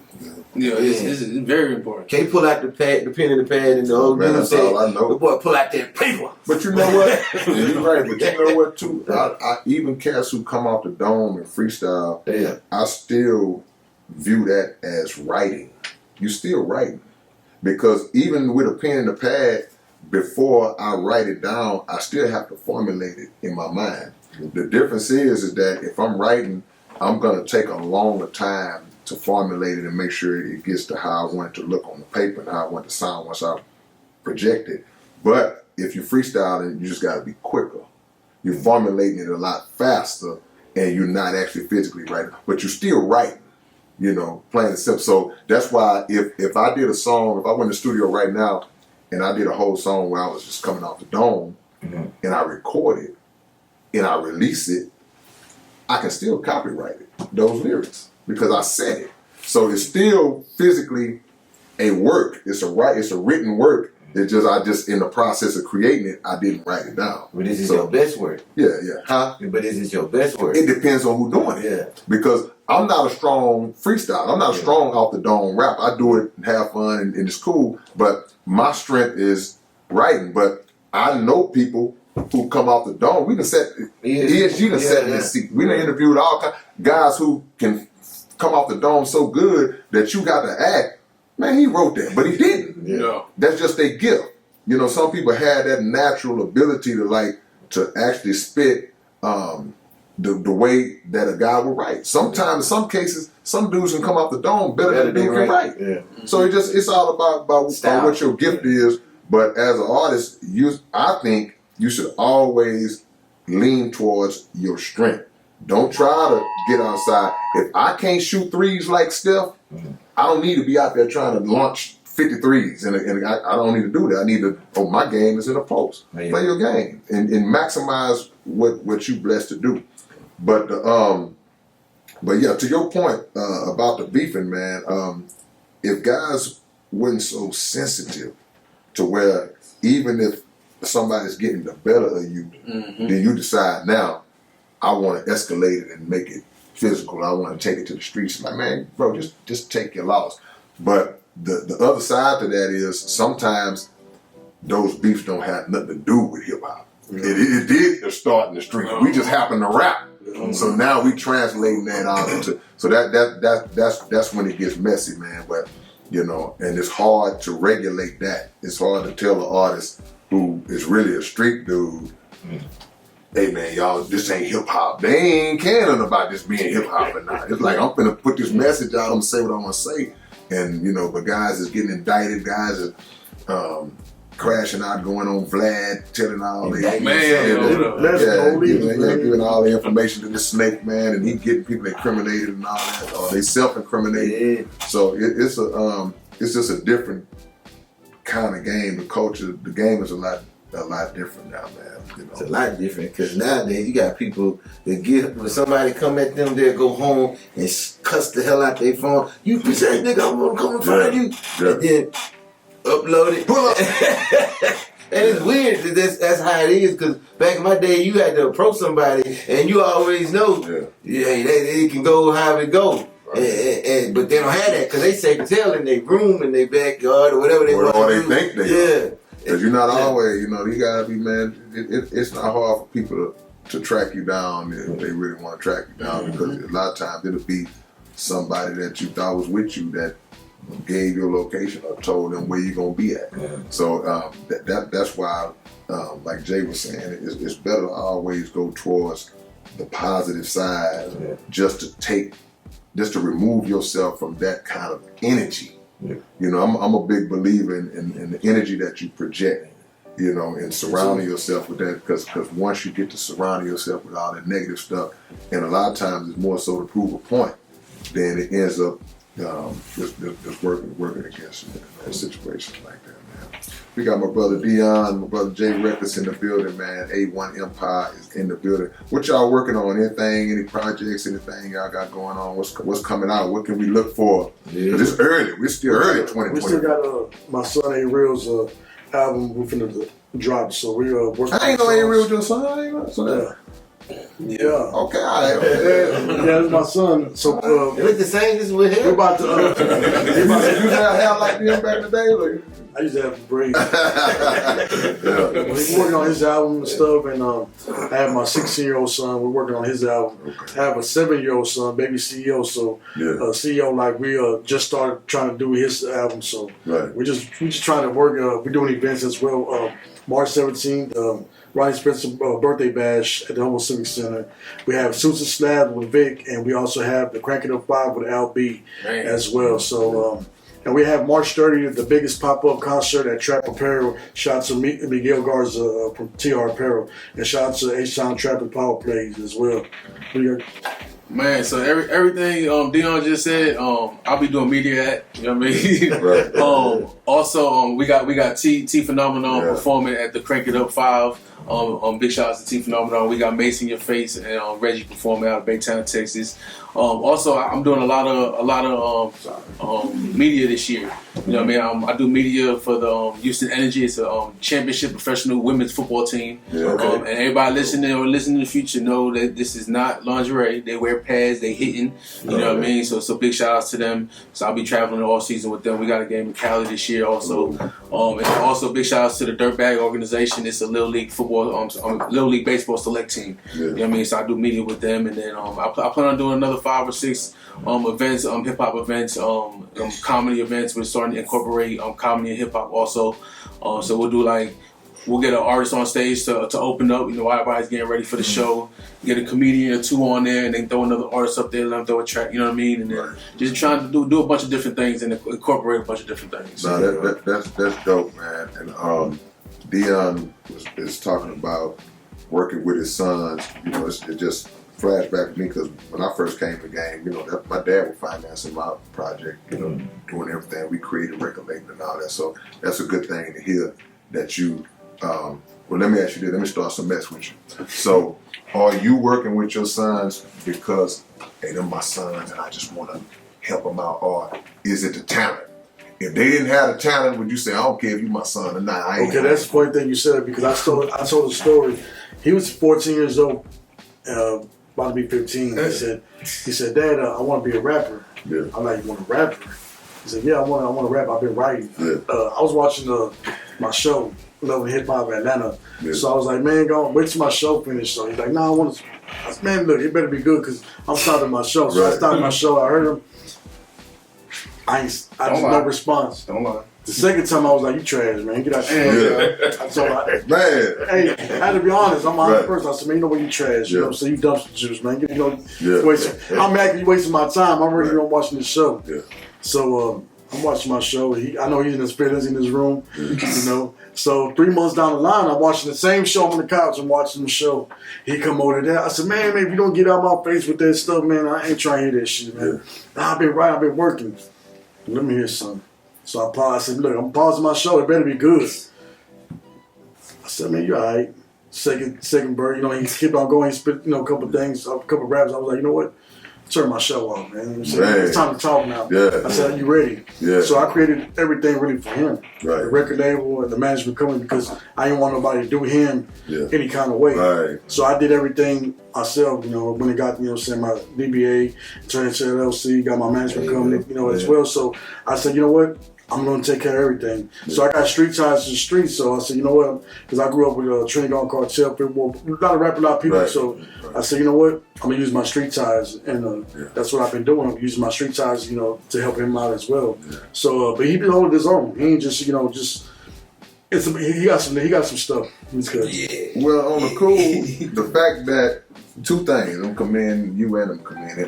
Yeah, it's very important. Can't pull out the pen and the pad, and the old dude that's said, all I know. the boy pull out that paper. But you know what? You're right. But you know what, too? I even cats who come off the dome and freestyle, I still view that as writing. You still writing. Because even with a pen and a pad, before I write it down, I still have to formulate it in my mind. The difference is that if I'm writing, I'm going to take a longer time to formulate it and make sure it gets to how I want it to look on the paper and how I want it to sound once I project it. But if you're freestyling, you just got to be quicker. You're formulating it a lot faster, and you're not actually physically writing, but you're still writing. You know, plain and simple. So that's why if I did a song, if I went in the studio right now and I did a whole song where I was just coming off the dome and I record it and I release it, I can still copyright it, those lyrics, because I said it. So it's still physically a work. It's a written work. It's just I just in the process of creating it, I didn't write it down. But this is your best work. Yeah. Huh? But this is your best work. It depends on who's doing it. Yeah. Because I'm not a strong freestyle. I'm not a strong off the dome rap. I do it and have fun and it's cool. But my strength is writing. But I know people who come off the dome. We done set ESG done set in this seat. We done interviewed all kinds of guys who can come off the dome so good that you got to act. Man, he wrote that, but he didn't. Yeah. That's just their gift. You know, some people had that natural ability to actually spit the way that a guy would write. Sometimes, in some cases, some dudes can come off the dome better than a dude can write. Yeah. So it's all about what your gift is. But as an artist, I think you should always lean towards your strength. Don't try to get outside. If I can't shoot threes like Steph, I don't need to be out there trying to launch 50 threes, and I don't need to do that. I need to. My game is in the post. Play your game and maximize what you blessed to do. But yeah, to your point about the beefing, man. If guys weren't so sensitive to where even if somebody's getting the better of you, then you decide now, I want to escalate it and make it physical. I want to take it to the streets. Like, man, bro, just take your loss. But the other side to that is sometimes those beefs don't have nothing to do with hip hop. It did start in the street. We just happened to rap. So now we translating that out into. So that's when it gets messy, man. But you know, and it's hard to regulate that. It's hard to tell an artist who is really a street dude. Hey man, y'all, this ain't hip hop. They ain't caring about this being hip hop or not. It's like I'm finna put this message out. I'm gonna say what I want to say, and you know, but guys is getting indicted. Guys are crashing out, going on Vlad, telling all the giving all the information to the snake man, and he getting people incriminated and all that, or they self-incriminated. So it's just a different kind of game. The culture, the game is a lot different now, man. You know? It's a lot different because nowadays you got people that when somebody come at them, they'll go home and cuss the hell out their phone. You piece of nigga, I'm gonna come and find you, and then upload it. And it's weird that that's how it is because back in my day, you had to approach somebody and you always know, they can go how it go. Right. But they don't have that because they say tell in their room, in their backyard, or whatever they want to do. Or they think they are. Because you're not always, you know, you gotta be, man, it's not hard for people to track you down if they really want to track you down because a lot of times it'll be somebody that you thought was with you that gave your location or told them where you're gonna be at. So that's why, like Jay was saying, it's better to always go towards the positive side just to remove yourself from that kind of energy. You know, I'm a big believer in the energy that you project, you know, and surrounding yourself with that because once you get to surrounding yourself with all that negative stuff, and a lot of times it's more so to prove a point, then it ends up just working against you in situations like that, man. We got my brother Deon, my brother Jay Records in the building, man. A1 Empire is in the building. What y'all working on? Anything, any projects, anything y'all got going on? What's coming out? What can we look for? Because it's early. We're still early 2020. We still got my son A Real's album we're finna drop, so we're working. I ain't know A Real your son. I ain't know. So yeah. Okay, all right. Yeah, it's my son. So it's the same as with him. We're about to. You have hair like him back in the day, or? I used to have braids. We're working on his album and stuff, and I have my 16-year-old son. We're working on his album. I have a 7-year-old son, baby CEO. So CEO, like we just started trying to do his album. So we're just trying to work. We're doing events as well. March 17th, Ronnie Spencer birthday bash at the Homo Civic Center. We have Susan Slab with Vic, and we also have the Crank It Up 5 with LB as well. So, and we have March 30th, the biggest pop-up concert at Trap Apparel. Shout out to Miguel Garza from TR Apparel, and shout out to H-Town Trap and Power Plays as well. Man, so everything Deon just said, I'll be doing media at, you know what I mean? Right. Also, we got T Phenomenon performing at the Crank It Up 5. Big shout out to T Phenomenon. We got Mason Your Face and Reggie performing out of Baytown, Texas. Also, I'm doing a lot of media this year. You know what I mean? I do media for the Houston Energy. It's a championship professional women's football team. Yeah, okay. And everybody listening or listening in the future know that this is not lingerie. They wear pads. They hitting. You know what I mean? So big shout outs to them. So I'll be traveling all season with them. We got a game in Cali this year also. And also big shout outs to the Dirtbag organization. It's a Little League football, Little League baseball select team. You know what I mean? So I do media with them, and then I plan on doing another 5 or 6 events, hip hop events, comedy events. We're starting to incorporate comedy and hip hop also. So we'll get an artist on stage to open up. You know, while everybody's getting ready for the show. Get a comedian or 2 on there, and then throw another artist up there, let them throw a track. You know what I mean? And then just trying to do a bunch of different things and incorporate a bunch of different things. No, that's dope, man. And Deon is talking about working with his sons. You know, it just flashback to me because when I first came to the game, you know, my dad was financing my project, you know, doing everything. We created record label and all that. So that's a good thing to hear that you. Well, let me ask you this. Let me start some mess with you. So, are you working with your sons because, hey, they're my sons and I just want to help them out, or is it the talent? If they didn't have the talent, would you say, I don't care if you're my son or not? Okay, that's the funny thing you said, because I told a story. He was 14 years old, about to be 15. He said, Dad, I want to be a rapper. Yeah. I'm like, you want a rapper? He said, yeah, I want to rap. I've been writing. Yeah. I was watching my show, Love and Hip Hop Atlanta. Yeah. So I was like, man, go wait till my show finished. So he's like, nah, I want to. I said, man, look, it better be good because I'm starting my show. So I started my show. I heard him. I just no response. Don't lie. The second time I was like, you trash, man. Get out here. Yeah. So Man. hey, I had to be honest. I'm an honest person. I said, man, you know what, you trash. You know, so you dumpster juice, man. I'm mad you wasting my time. I'm really watching the show. Yeah. So I'm watching my show. I know he's in his feelings in his room, you know. So 3 months down the line, I'm watching the same show. I'm on the couch. I'm watching the show. He come over there. I said, man, if you don't get out my face with that stuff, man, I ain't trying to hear that shit, man. I've been working. Let me hear something. So I paused. I said, look, I'm pausing my show. It better be good. I said, man, you all right. Second bird, you know, he kept on going. He spit, you know, a couple things, a couple raps. I was like, you know what? Turn my show off, man. It's time to talk now. Yeah. I said, are you ready? Yeah. So I created everything really for him. Right. The record label and the management company, because I didn't want nobody to do him any kind of way. Right. So I did everything myself, you know, when it got, you know, saying my DBA, turned into LLC, got my management company, you know, as well. So I said, you know what? I'm going to take care of everything. So I got street ties to the streets. So I said, you know what? Because I grew up with Trinity Gone Cartel, a lot of rap, a lot of people. Right. So I said, you know what? I'm going to use my street ties. And that's what I've been doing. I'm using my street ties, you know, to help him out as well. Yeah. So, but he been holding his own. He ain't just, you know, he got some stuff. He's good. Yeah. Well, on the cool, the fact that 2 things, I'm commending you and I'm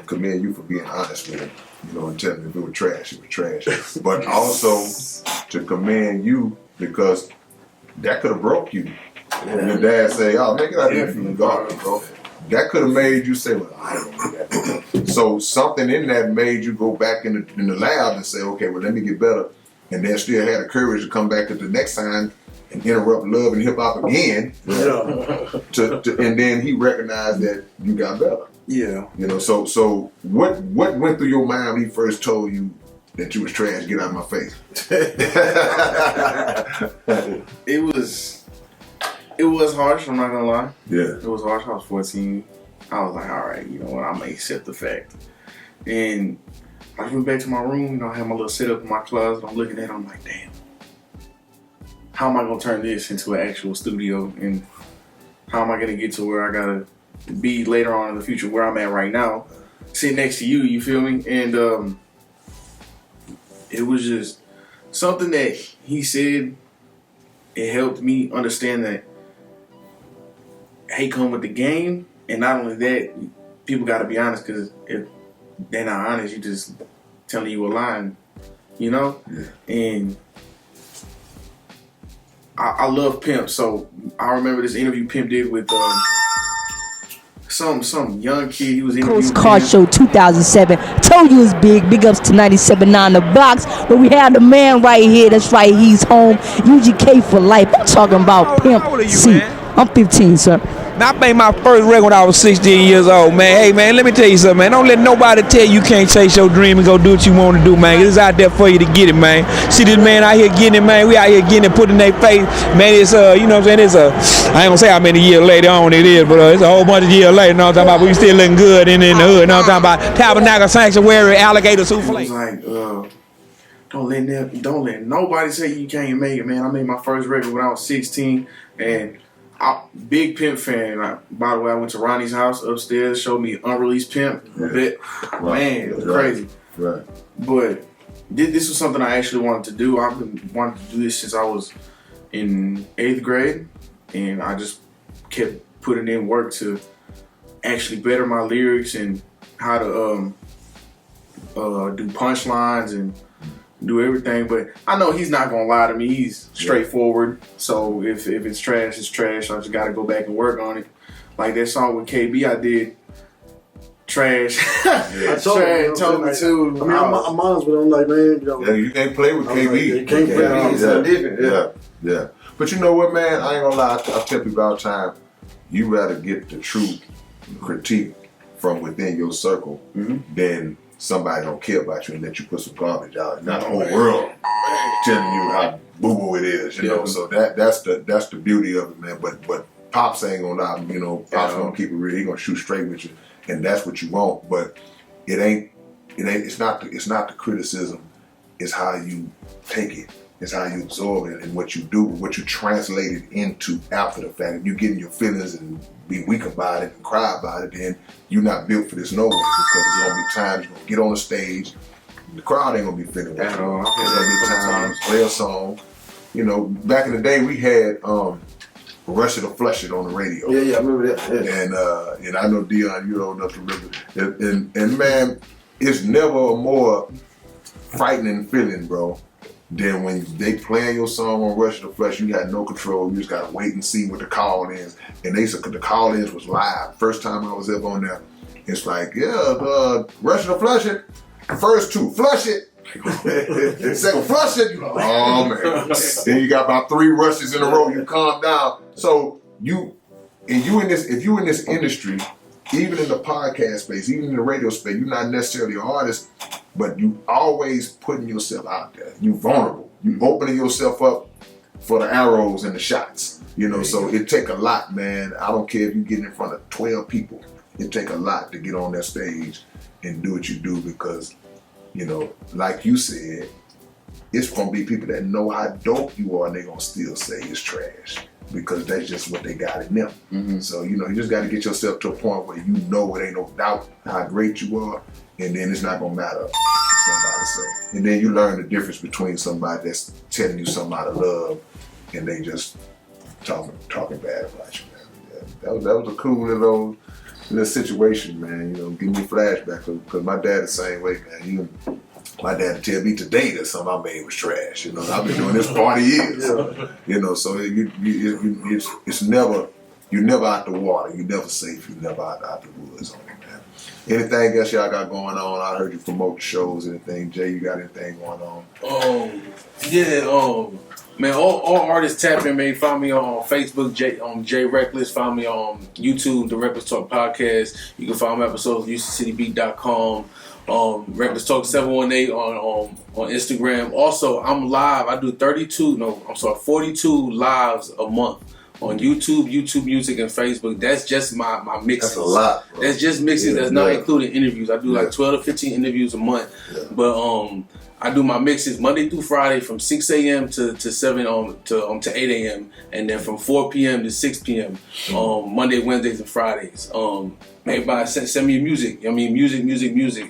commending you for being honest with him. You know, and telling him if it was trash. But also to commend you because that could have broke you. And your dad say, oh, man, get out of here from the garden, bro. That could have made you say, well, I don't do that. So something in that made you go back in the lab and say, okay, well, let me get better. And then still had the courage to come back to the next time and interrupt Love and Hip Hop again. Yeah. And then he recognized that you got better. Yeah. You know, so what went through your mind when he first told you that you was trash, get out of my face? It was harsh, I'm not gonna lie. Yeah. It was harsh. I was 14. I was like, all right, you know what, I'm gonna accept the fact. And I went back to my room, you know, I had my little setup in my closet, I'm looking at it, I'm like, damn. How am I gonna turn this into an actual studio? And how am I gonna get to where I gotta be later on in the future, where I'm at right now, sitting next to you feel me? And it was just something that he said. It helped me understand that hate come with the game, and not only that, people got to be honest, because if they're not honest, you just telling you a lie, you know. Yeah. And I love Pimp, so I remember this interview Pimp did with some young kid. He was interviewing Postcard Pimp. Show 2007. Told you it's big. Big ups to 97.9 The Box. But we have the man right here. That's right. He's home. UGK for life. I'm talking about Pimp How old are you, C. man? I'm 15, sir. I made my first record when I was 16 years old, man. Hey, man, let me tell you something, man. Don't let nobody tell you can't chase your dream and go do what you want to do, man. It's out there for you to get it, man. See this man out here getting it, man. We out here getting it, putting their face. Man, it's, you know what I'm saying? It's I ain't gonna say how many years later on it is, but it's a whole bunch of years later. You know what I'm talking about? But we still looking good in the hood. You know what I'm talking about? Tabernacle Sanctuary, Alligator Souffle. It was like, don't let nobody say you can't make it, man. I made my first record when I was 16, and big Pimp fan. By the way, I went to Ronnie's house upstairs, showed me unreleased Pimp. Yeah. Man, it was crazy. Right. But this was something I actually wanted to do. I've been wanting to do this since I was in 8th grade, and I just kept putting in work to actually better my lyrics and how to do punchlines and do everything. But I know he's not gonna lie to me. He's straightforward. So if it's trash, it's trash. I just gotta go back and work on it. Like that song with KB I did. Trash. I told me too. I mean, I'm honest with him. I'm like, man, you know. Yeah, you can't play with KB. You can't play with something different. Yeah. But you know what, man? I ain't gonna lie. I tell people all the time, you rather get the true critique from within your circle than somebody don't care about you and let you put some garbage out. Not the whole world telling you how boo-boo it is, you know. So that's the beauty of it, man. But Pops ain't gonna lie, you know. Pops gonna keep it real. He gonna shoot straight with you, and that's what you want. But it's not the criticism. It's how you take it. It's how you absorb it and what you do, what you translate it into after the fact. If you get in your feelings and be weak about it and cry about it, then you're not built for this no way, because there's gonna be times you're gonna get on the stage, the crowd ain't gonna be feeling it. There's gonna be times you play a song. You know, back in the day we had Rush It or Flush It on the radio. Yeah, I remember that. Yeah. And I know Deon, you don't know to remember. And man, it's never a more frightening feeling, bro, than when they playing your song on Rush It or Flush. You got no control. You just gotta wait and see what the call is. And they said the call ins was live. First time I was ever on there, it's like, Rush It or Flush It. First two, flush it. Second, flush it. You're like, oh man. Then you got about 3 rushes in a row. You calm down. So if you in this industry, even in the podcast space, even in the radio space, you're not necessarily an artist, but you always putting yourself out there. You vulnerable. You opening yourself up for the arrows and the shots. You know, so it take a lot, man. I don't care if you get in front of 12 people. It take a lot to get on that stage and do what you do, because, you know, like you said, it's gonna be people that know how dope you are and they're gonna still say it's trash, because that's just what they got in them. Mm-hmm. So, you know, you just gotta get yourself to a point where you know it ain't no doubt how great you are, and then it's not gonna matter what somebody say. And then you learn the difference between somebody that's telling you something out of love and they just talking bad about you, man. Yeah, that was a cool little situation, man. You know, give me flashback, because my dad the same way, man. My dad tell me today that something I made was trash. You know, I've been doing this 40 years. You know, so it's never, you're never out the water. You're never safe. You're never out the woods on it, man. Anything else y'all got going on? I heard you promote shows. Anything, Jay? You got anything going on? Man, all artists tap in, man. Find me on Facebook, Jay Reckless. Find me on YouTube, the Reckless Talk Podcast. You can find my episodes at UCCityBeat.com. Reckless Talk 718 on Instagram. Also, I'm live. I do 42 lives a month on YouTube Music, and Facebook. That's just my mixes. That's a lot, bro. That's just mixes. That's not including interviews. I do like 12 to 15 interviews a month. Yeah. But I do my mixes Monday through Friday from 6 a.m. to 7 to 8 a.m. and then from 4 p.m. to 6 p.m. Monday, Wednesdays, and Fridays. Everybody send me your music. I mean, music.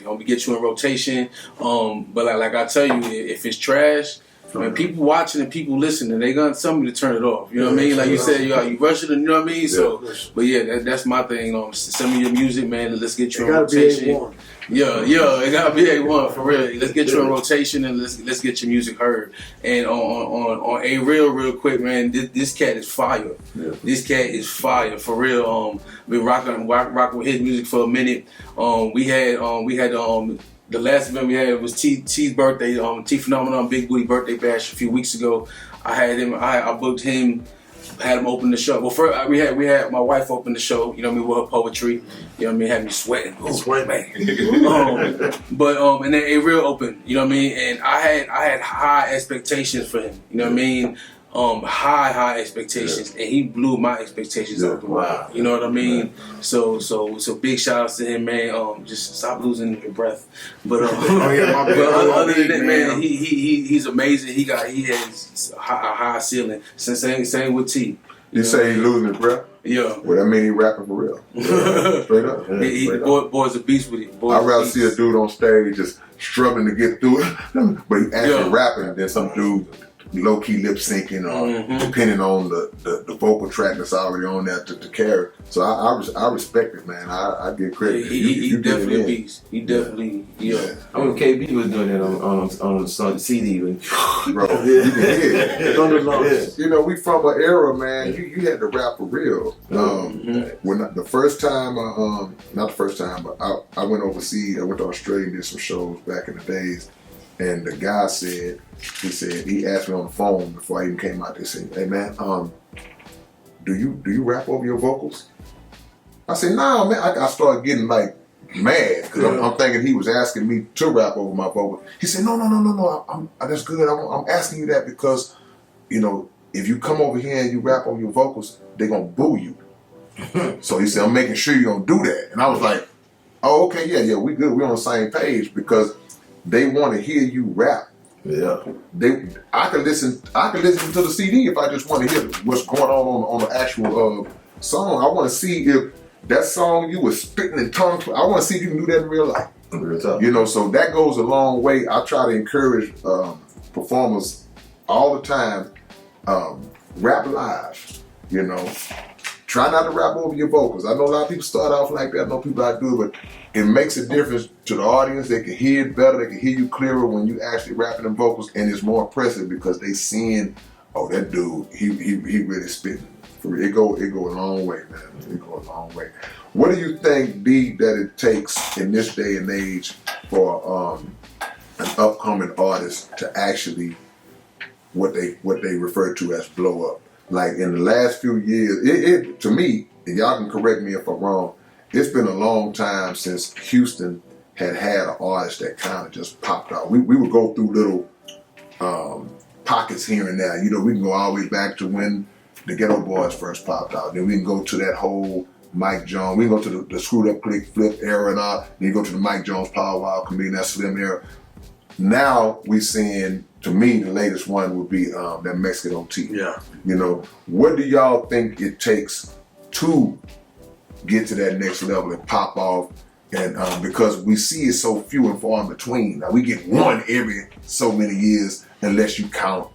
We get you in rotation. But like I tell you, if it's trash, When people watching and people listening, they gonna tell me to turn it off. You know what I mean? Like you said, you rushing, you know what I mean? So, but yeah, that's my thing. Send me your music, man, and let's get you in rotation. Yeah, it gotta be A1 for real. Let's get you in rotation and let's get your music heard. And on A real quick, man, this cat is fire. Yeah. This cat is fire for real. Been rocking with his music for a minute. We had the last event we had was T's birthday, T Phenomenon Big Booty birthday bash a few weeks ago. I booked him, had him open the show. Well, first we had my wife open the show, you know what I mean, with her poetry. You know what I mean, had me sweating. But and then A-Real opened, you know what I mean, and I had high expectations for him, you know what I mean? High expectations, and he blew my expectations out the water. You know what I mean? So big shout outs to him, man. Just stop losing your breath. But other than that, man, he's amazing. He has a high ceiling. Same with T. You say he losing his breath? Yeah. Well, that mean he rapping for real. Straight up. Boy's a beast with it. I'd rather see a dude on stage just struggling to get through it, but he actually rapping than some dude low-key lip syncing or depending on the vocal track that's already on there to carry. So I respect it, man. I give credit. He definitely a beast. He definitely, I mean, KB was doing that on the CD. Bro, you can hear. You know, we from an era, man. You had to rap for real. When the first time, not the first time, but I went overseas. I went to Australia and did some shows back in the days. And the guy said, he asked me on the phone before I even came out there, said, "Hey man, do you rap over your vocals?" I said, "Nah, man." I started getting like mad because I'm thinking he was asking me to rap over my vocals. He said, No, that's good. I'm asking you that because, you know, if you come over here and you rap over your vocals, they're gonna boo you. So he said, I'm making sure you don't do that. And I was like, oh, okay, yeah, we good. We're on the same page because they want to hear you rap. Yeah. I can listen to the CD if I just want to hear what's going on the actual song. I want to see if that song you were spitting in tongues. I want to see if you can do that in real life. You know, so that goes a long way. I try to encourage performers all the time. Rap live. You know, try not to rap over your vocals. I know a lot of people start off like that. I know people that do it, but it makes a difference to the audience. They can hear it better. They can hear you clearer when you actually rapping them vocals, and it's more impressive because they seeing, oh, that dude, he really spitting. It go a long way, man. It go a long way. What do you think, D, that it takes in this day and age for an upcoming artist to actually what they refer to as blow up? Like in the last few years, it to me, and y'all can correct me if I'm wrong, it's been a long time since Houston had an artist that kind of just popped out. We would go through little pockets here and there. You know, we can go all the way back to when the Ghetto Boys first popped out. Then we can go to that whole Mike Jones. We can go to the Screwed Up Click Flip era and all. Then you go to the Mike Jones Power Wild Comedian, that Slim era. Now we seeing, to me, the latest one would be that Mexican OT. Yeah. You know, what do y'all think it takes to get to that next level and pop off? And because we see it so few and far in between. Now we get one every so many years, unless you count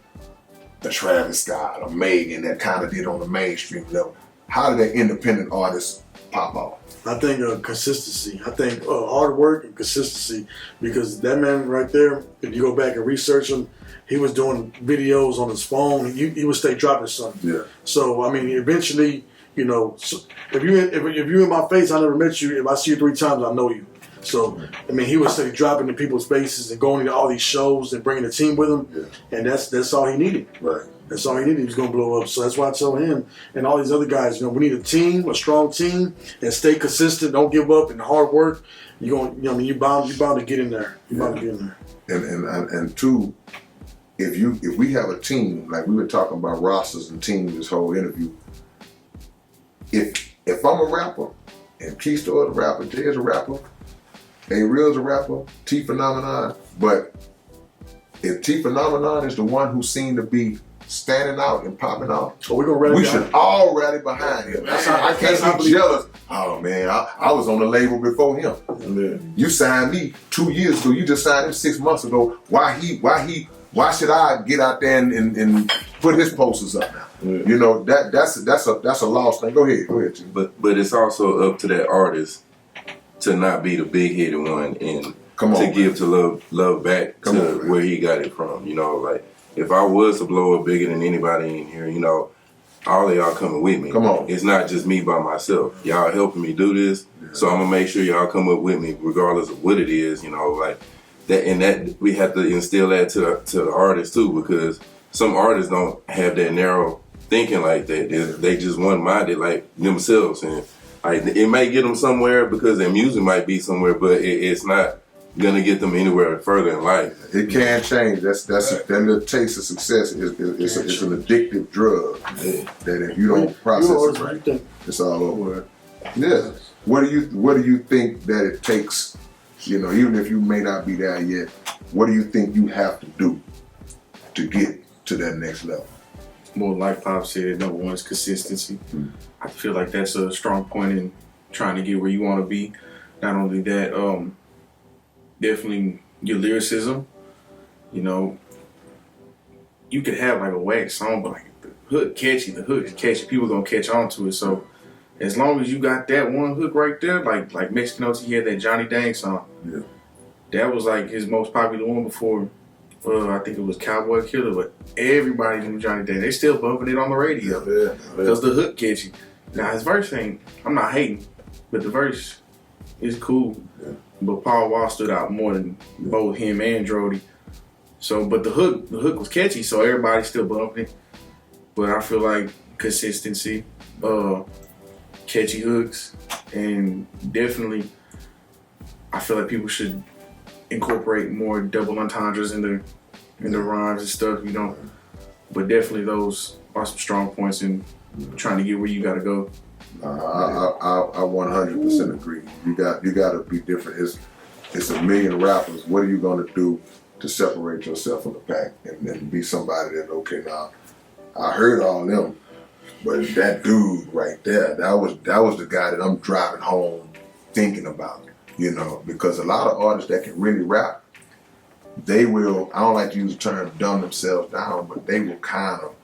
the Travis Scott or Megan that kind of did on the mainstream level. How did that independent artist pop off? I think consistency. I think hard work and consistency, because that man right there, if you go back and research him, he was doing videos on his phone. He would stay dropping something. Yeah. So I mean, eventually, you know, if you're in my face, I never met you. If I see you 3 times, I know you. So I mean, he would stay dropping in people's faces and going to all these shows and bringing the team with him. Yeah. And that's all he needed. Right. That's all he needed. He was going to blow up. So that's why I tell him and all these other guys, you know, we need a team, a strong team, and stay consistent. Don't give up, and hard work. You're bound to get in there. You're bound to get in there. And two, if we have a team, like we were talking about rosters and teams this whole interview. If I'm a rapper, and Keister is a rapper, Jay is a rapper, A-Real's a rapper, T Phenomenon, but if T Phenomenon is the one who seemed to be standing out and popping out, we should all rally behind him. I can't be jealous. Oh man, I was on the label before him. You signed me 2 years ago. You just signed him 6 months ago. Why he Why should I get out there and put his posters up now? Yeah. You know, that's a lost thing. Go ahead, Jim. But it's also up to that artist to not be the big headed one and give to love back to where he got it from. You know, like if I was to blow up bigger than anybody in here, you know, all of y'all coming with me. Come on. It's not just me by myself. Y'all helping me do this. Yeah. So I'm gonna make sure y'all come up with me regardless of what it is, you know, like that. And that we have to instill that to the artists too, because some artists don't have that narrow thinking like that. They just one-minded like themselves, and like it may get them somewhere because their music might be somewhere, but it's not gonna get them anywhere further in life. It can change. That's right. That little taste of success it's an addictive drug that if you don't process it right, it's all over. Yeah. What do you think that it takes? You know, even if you may not be there yet, what do you think you have to do to get to that next level? More like Pop said, number one is consistency. I feel like that's a strong point in trying to get where you want to be. Not only that, definitely your lyricism. You know, you could have like a whack song, but like the hook is catchy, people gonna catch on to it. So as long as you got that one hook right there, like Mexicano's, he had that Johnny Dang song. Yeah. That was like his most popular one before. I think it was Cowboy Killer, but everybody knew Johnny Dang. They still bumping it on the radio because the hook catchy. Now his verse ain't. I'm not hating, but the verse is cool. Yeah. But Paul Wall stood out more than both him and Drody. So, but the hook was catchy, so everybody still bumping it. But I feel like consistency, catchy hooks, and definitely, I feel like people should incorporate more double entendres in the rhymes and stuff. You know, but definitely those are some strong points in trying to get where you got to go. I 100% agree. You got to be different. It's a million rappers. What are you going to do to separate yourself from the pack and be somebody that, okay, now I heard all them, but that dude right there, that was the guy that I'm driving home thinking about, you know, because a lot of artists that can really rap, they will, I don't like to use the term dumb themselves down, but they will kind of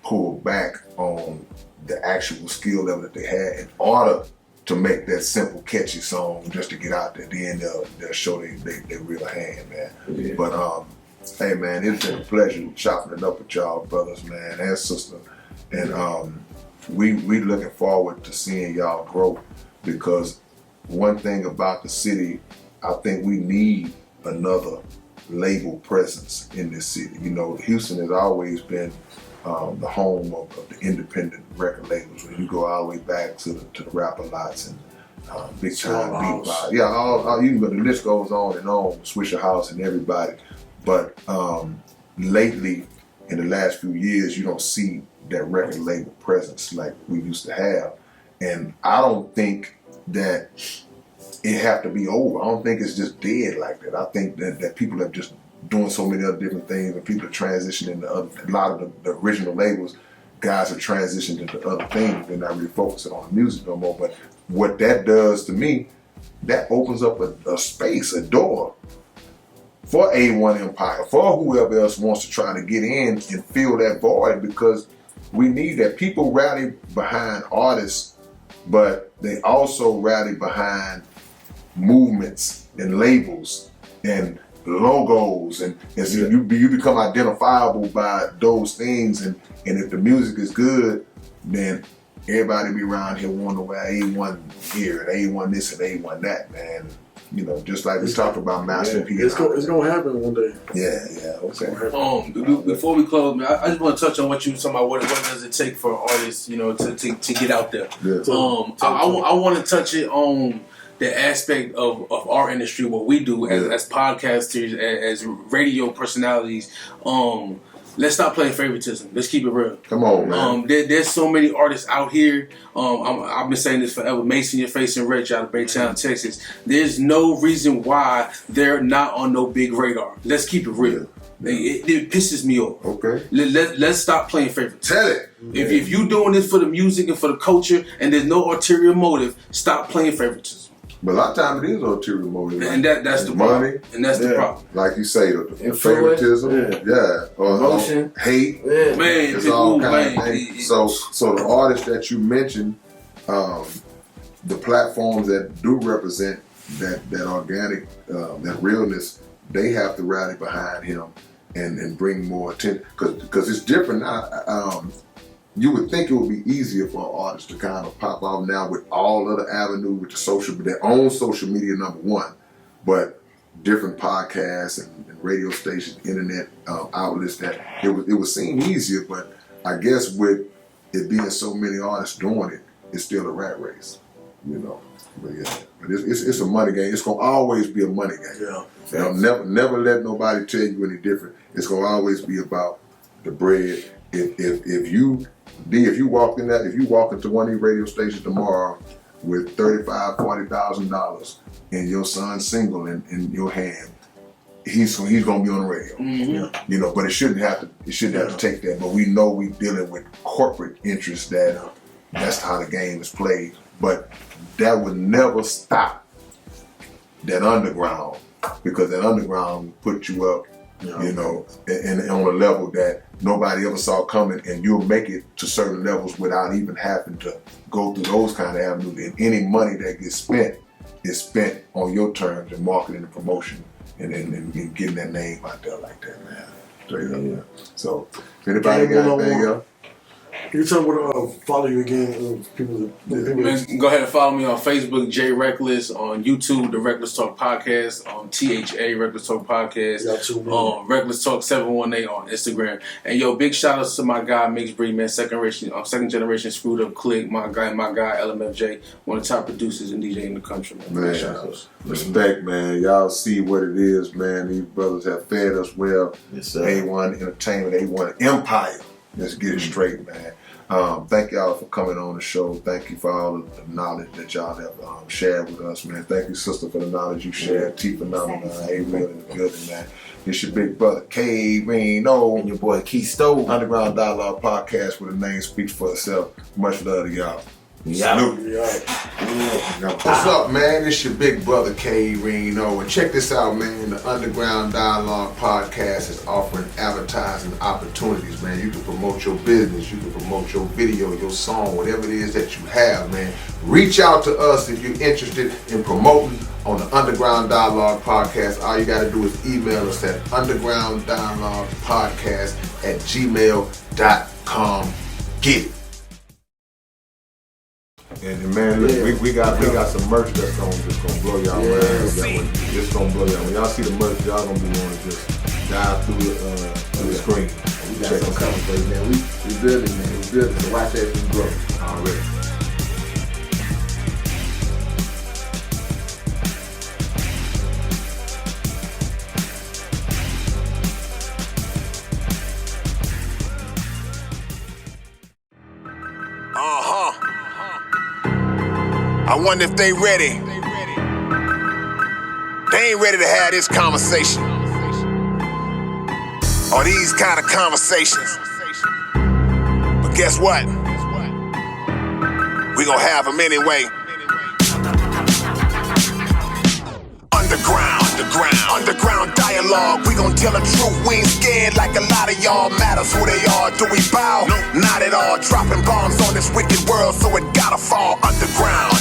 pull back on the actual skill level that they had in order to make that simple, catchy song just to get out there. Then they'll show their real hand, man. Yeah. But hey, man, it's been a pleasure chopping it up with y'all brothers, man, and sister. And we looking forward to seeing y'all grow, because one thing about the city, I think we need another label presence in this city. You know, Houston has always been the home of the independent record labels. When you go all the way back to the Rapper Lots and Big Time Beatbox, yeah, all you can go. The list goes on and on. Swisher House and everybody. But lately, in the last few years, you don't see that record label presence like we used to have. And I don't think that it have to be over. I don't think it's just dead like that. I think that people have just doing so many other different things, and people are transitioning to a lot of the original labels. Guys are transitioning into other things. They're not really focusing on the music no more. But what that does to me, that opens up a space, a door for A1 Empire, for whoever else wants to try to get in and fill that void, because we need that. People rally behind artists, but they also rally behind movements and labels and logos, and so you become identifiable by those things, and if the music is good, then everybody be around here wondering where A1 here and A1 this and A1 that, man. You know, just like we talked about Master P. It's gonna happen one day. Yeah, okay. Before we close, man, I just want to touch on what you were talking about. What does it take for artists, you know, to get out there? Yeah. I want to touch it on the aspect of our industry, what we do as podcasters, as radio personalities. Let's stop playing favoritism. Let's keep it real. Come on, man. There's so many artists out here. I've been saying this forever. Mason Your Face and Rich out of Baytown, Texas. There's no reason why they're not on no big radar. Let's keep it real. It pisses me off. Okay. Let's stop playing favoritism. Tell it. If you doing this for the music and for the culture and there's no ulterior motive, stop playing favoritism. But a lot of times it is ulterior motive. And that's the money. problem. And that's the problem. Like you say, the Influence, favoritism, or emotion, hate. Man, it's all kind of things. So the artists that you mentioned, the platforms that do represent that organic, that realness, they have to rally behind him and bring more attention. Because it's different now. You would think it would be easier for an artist to kind of pop off now with all other avenues, with their own social media, number one, but different podcasts and radio stations, internet outlets, that it would seem easier, but I guess with it being so many artists doing it, it's still a rat race, you know. But yeah, but it's a money game. It's gonna always be a money game. Yeah. You know, never let nobody tell you any different. It's gonna always be about the bread. If you walk into one of these radio stations tomorrow with $35,000, $40,000 and your son's single in your hand, he's gonna be on the radio. Mm-hmm. You know, but it shouldn't have to take that. But we know we're dealing with corporate interests that's how the game is played. But that would never stop that underground, because that underground will put you up, you know, and on a level that nobody ever saw coming, and you'll make it to certain levels without even having to go through those kind of avenues. And any money that gets spent is spent on your terms and marketing and promotion and getting that name out there like that, man. Straight up. So, if anybody got anything else? You can tell me where to follow you again. People. Go ahead and follow me on Facebook, Jay Reckless, on YouTube, the Reckless Talk Podcast, on THA Reckless Talk Podcast, Reckless Talk 718 on Instagram. And big shout outs to my guy Mixed Breed, man, second generation Screwed Up Click, my guy LMFJ, one of the top producers and DJ in the country, man. Big shout outs. Respect, man. Y'all see what it is, man. These brothers have fed us well. Yes, sir. A1 Entertainment, A1 Empire. Let's get it straight, man. Thank y'all for coming on the show. Thank you for all of the knowledge that y'all have shared with us, man. Thank you, sister, for the knowledge you shared. T Phenomenon, A-Real in the building, man. It's your big brother, K-Reno. And your boy, Keith Stove. Underground Dialogue Podcast, where the name speaks for itself. Much love to y'all. Yeah. What's up, man? It's your big brother, K-Reno. And check this out, man. The Underground Dialogue Podcast is offering advertising opportunities, man. You can promote your business. You can promote your video, your song, whatever it is that you have, man. Reach out to us if you're interested in promoting on the Underground Dialogue Podcast. All you got to do is email us at undergrounddialoguepodcast@gmail.com. Get it. And man, look, we got some merch that's gonna blow y'all mind. It's gonna blow y'all. When y'all see the merch, y'all gonna be wanting to just dive through the screen. We got some coming for you, man. We building, man. We building. So watch that as we grow. Already. I wonder if they ready. They ain't ready to have this conversation. Or these kind of conversations. But guess what? We gonna have them anyway. Underground dialogue. We gon' tell the truth. We ain't scared like a lot of y'all. Matters who they are. Do we bow? No, not at all. Dropping bombs on this wicked world, so it gotta fall. Underground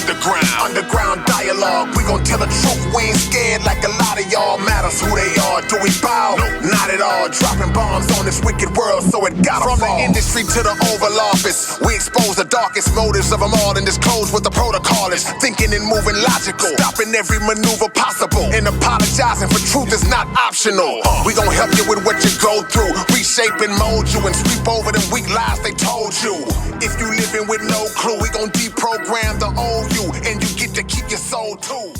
dialogue. We gon' tell the truth. We ain't scared like a lot of y'all. Matters who they are. Do we bow? No, not at all. Dropping bombs on this wicked world, so it gotta fall. From the industry to the Oval Office, we expose the darkest motives of them all and disclose what the protocol is. Thinking and moving logical, stopping every maneuver possible, and apologizing for truth is not optional. We gon' help you with what you go through, reshape and mold you, and sweep over them weak lies they told you. If you living with no clue, we gon' deprogram the old you, and you get to keep your soul too.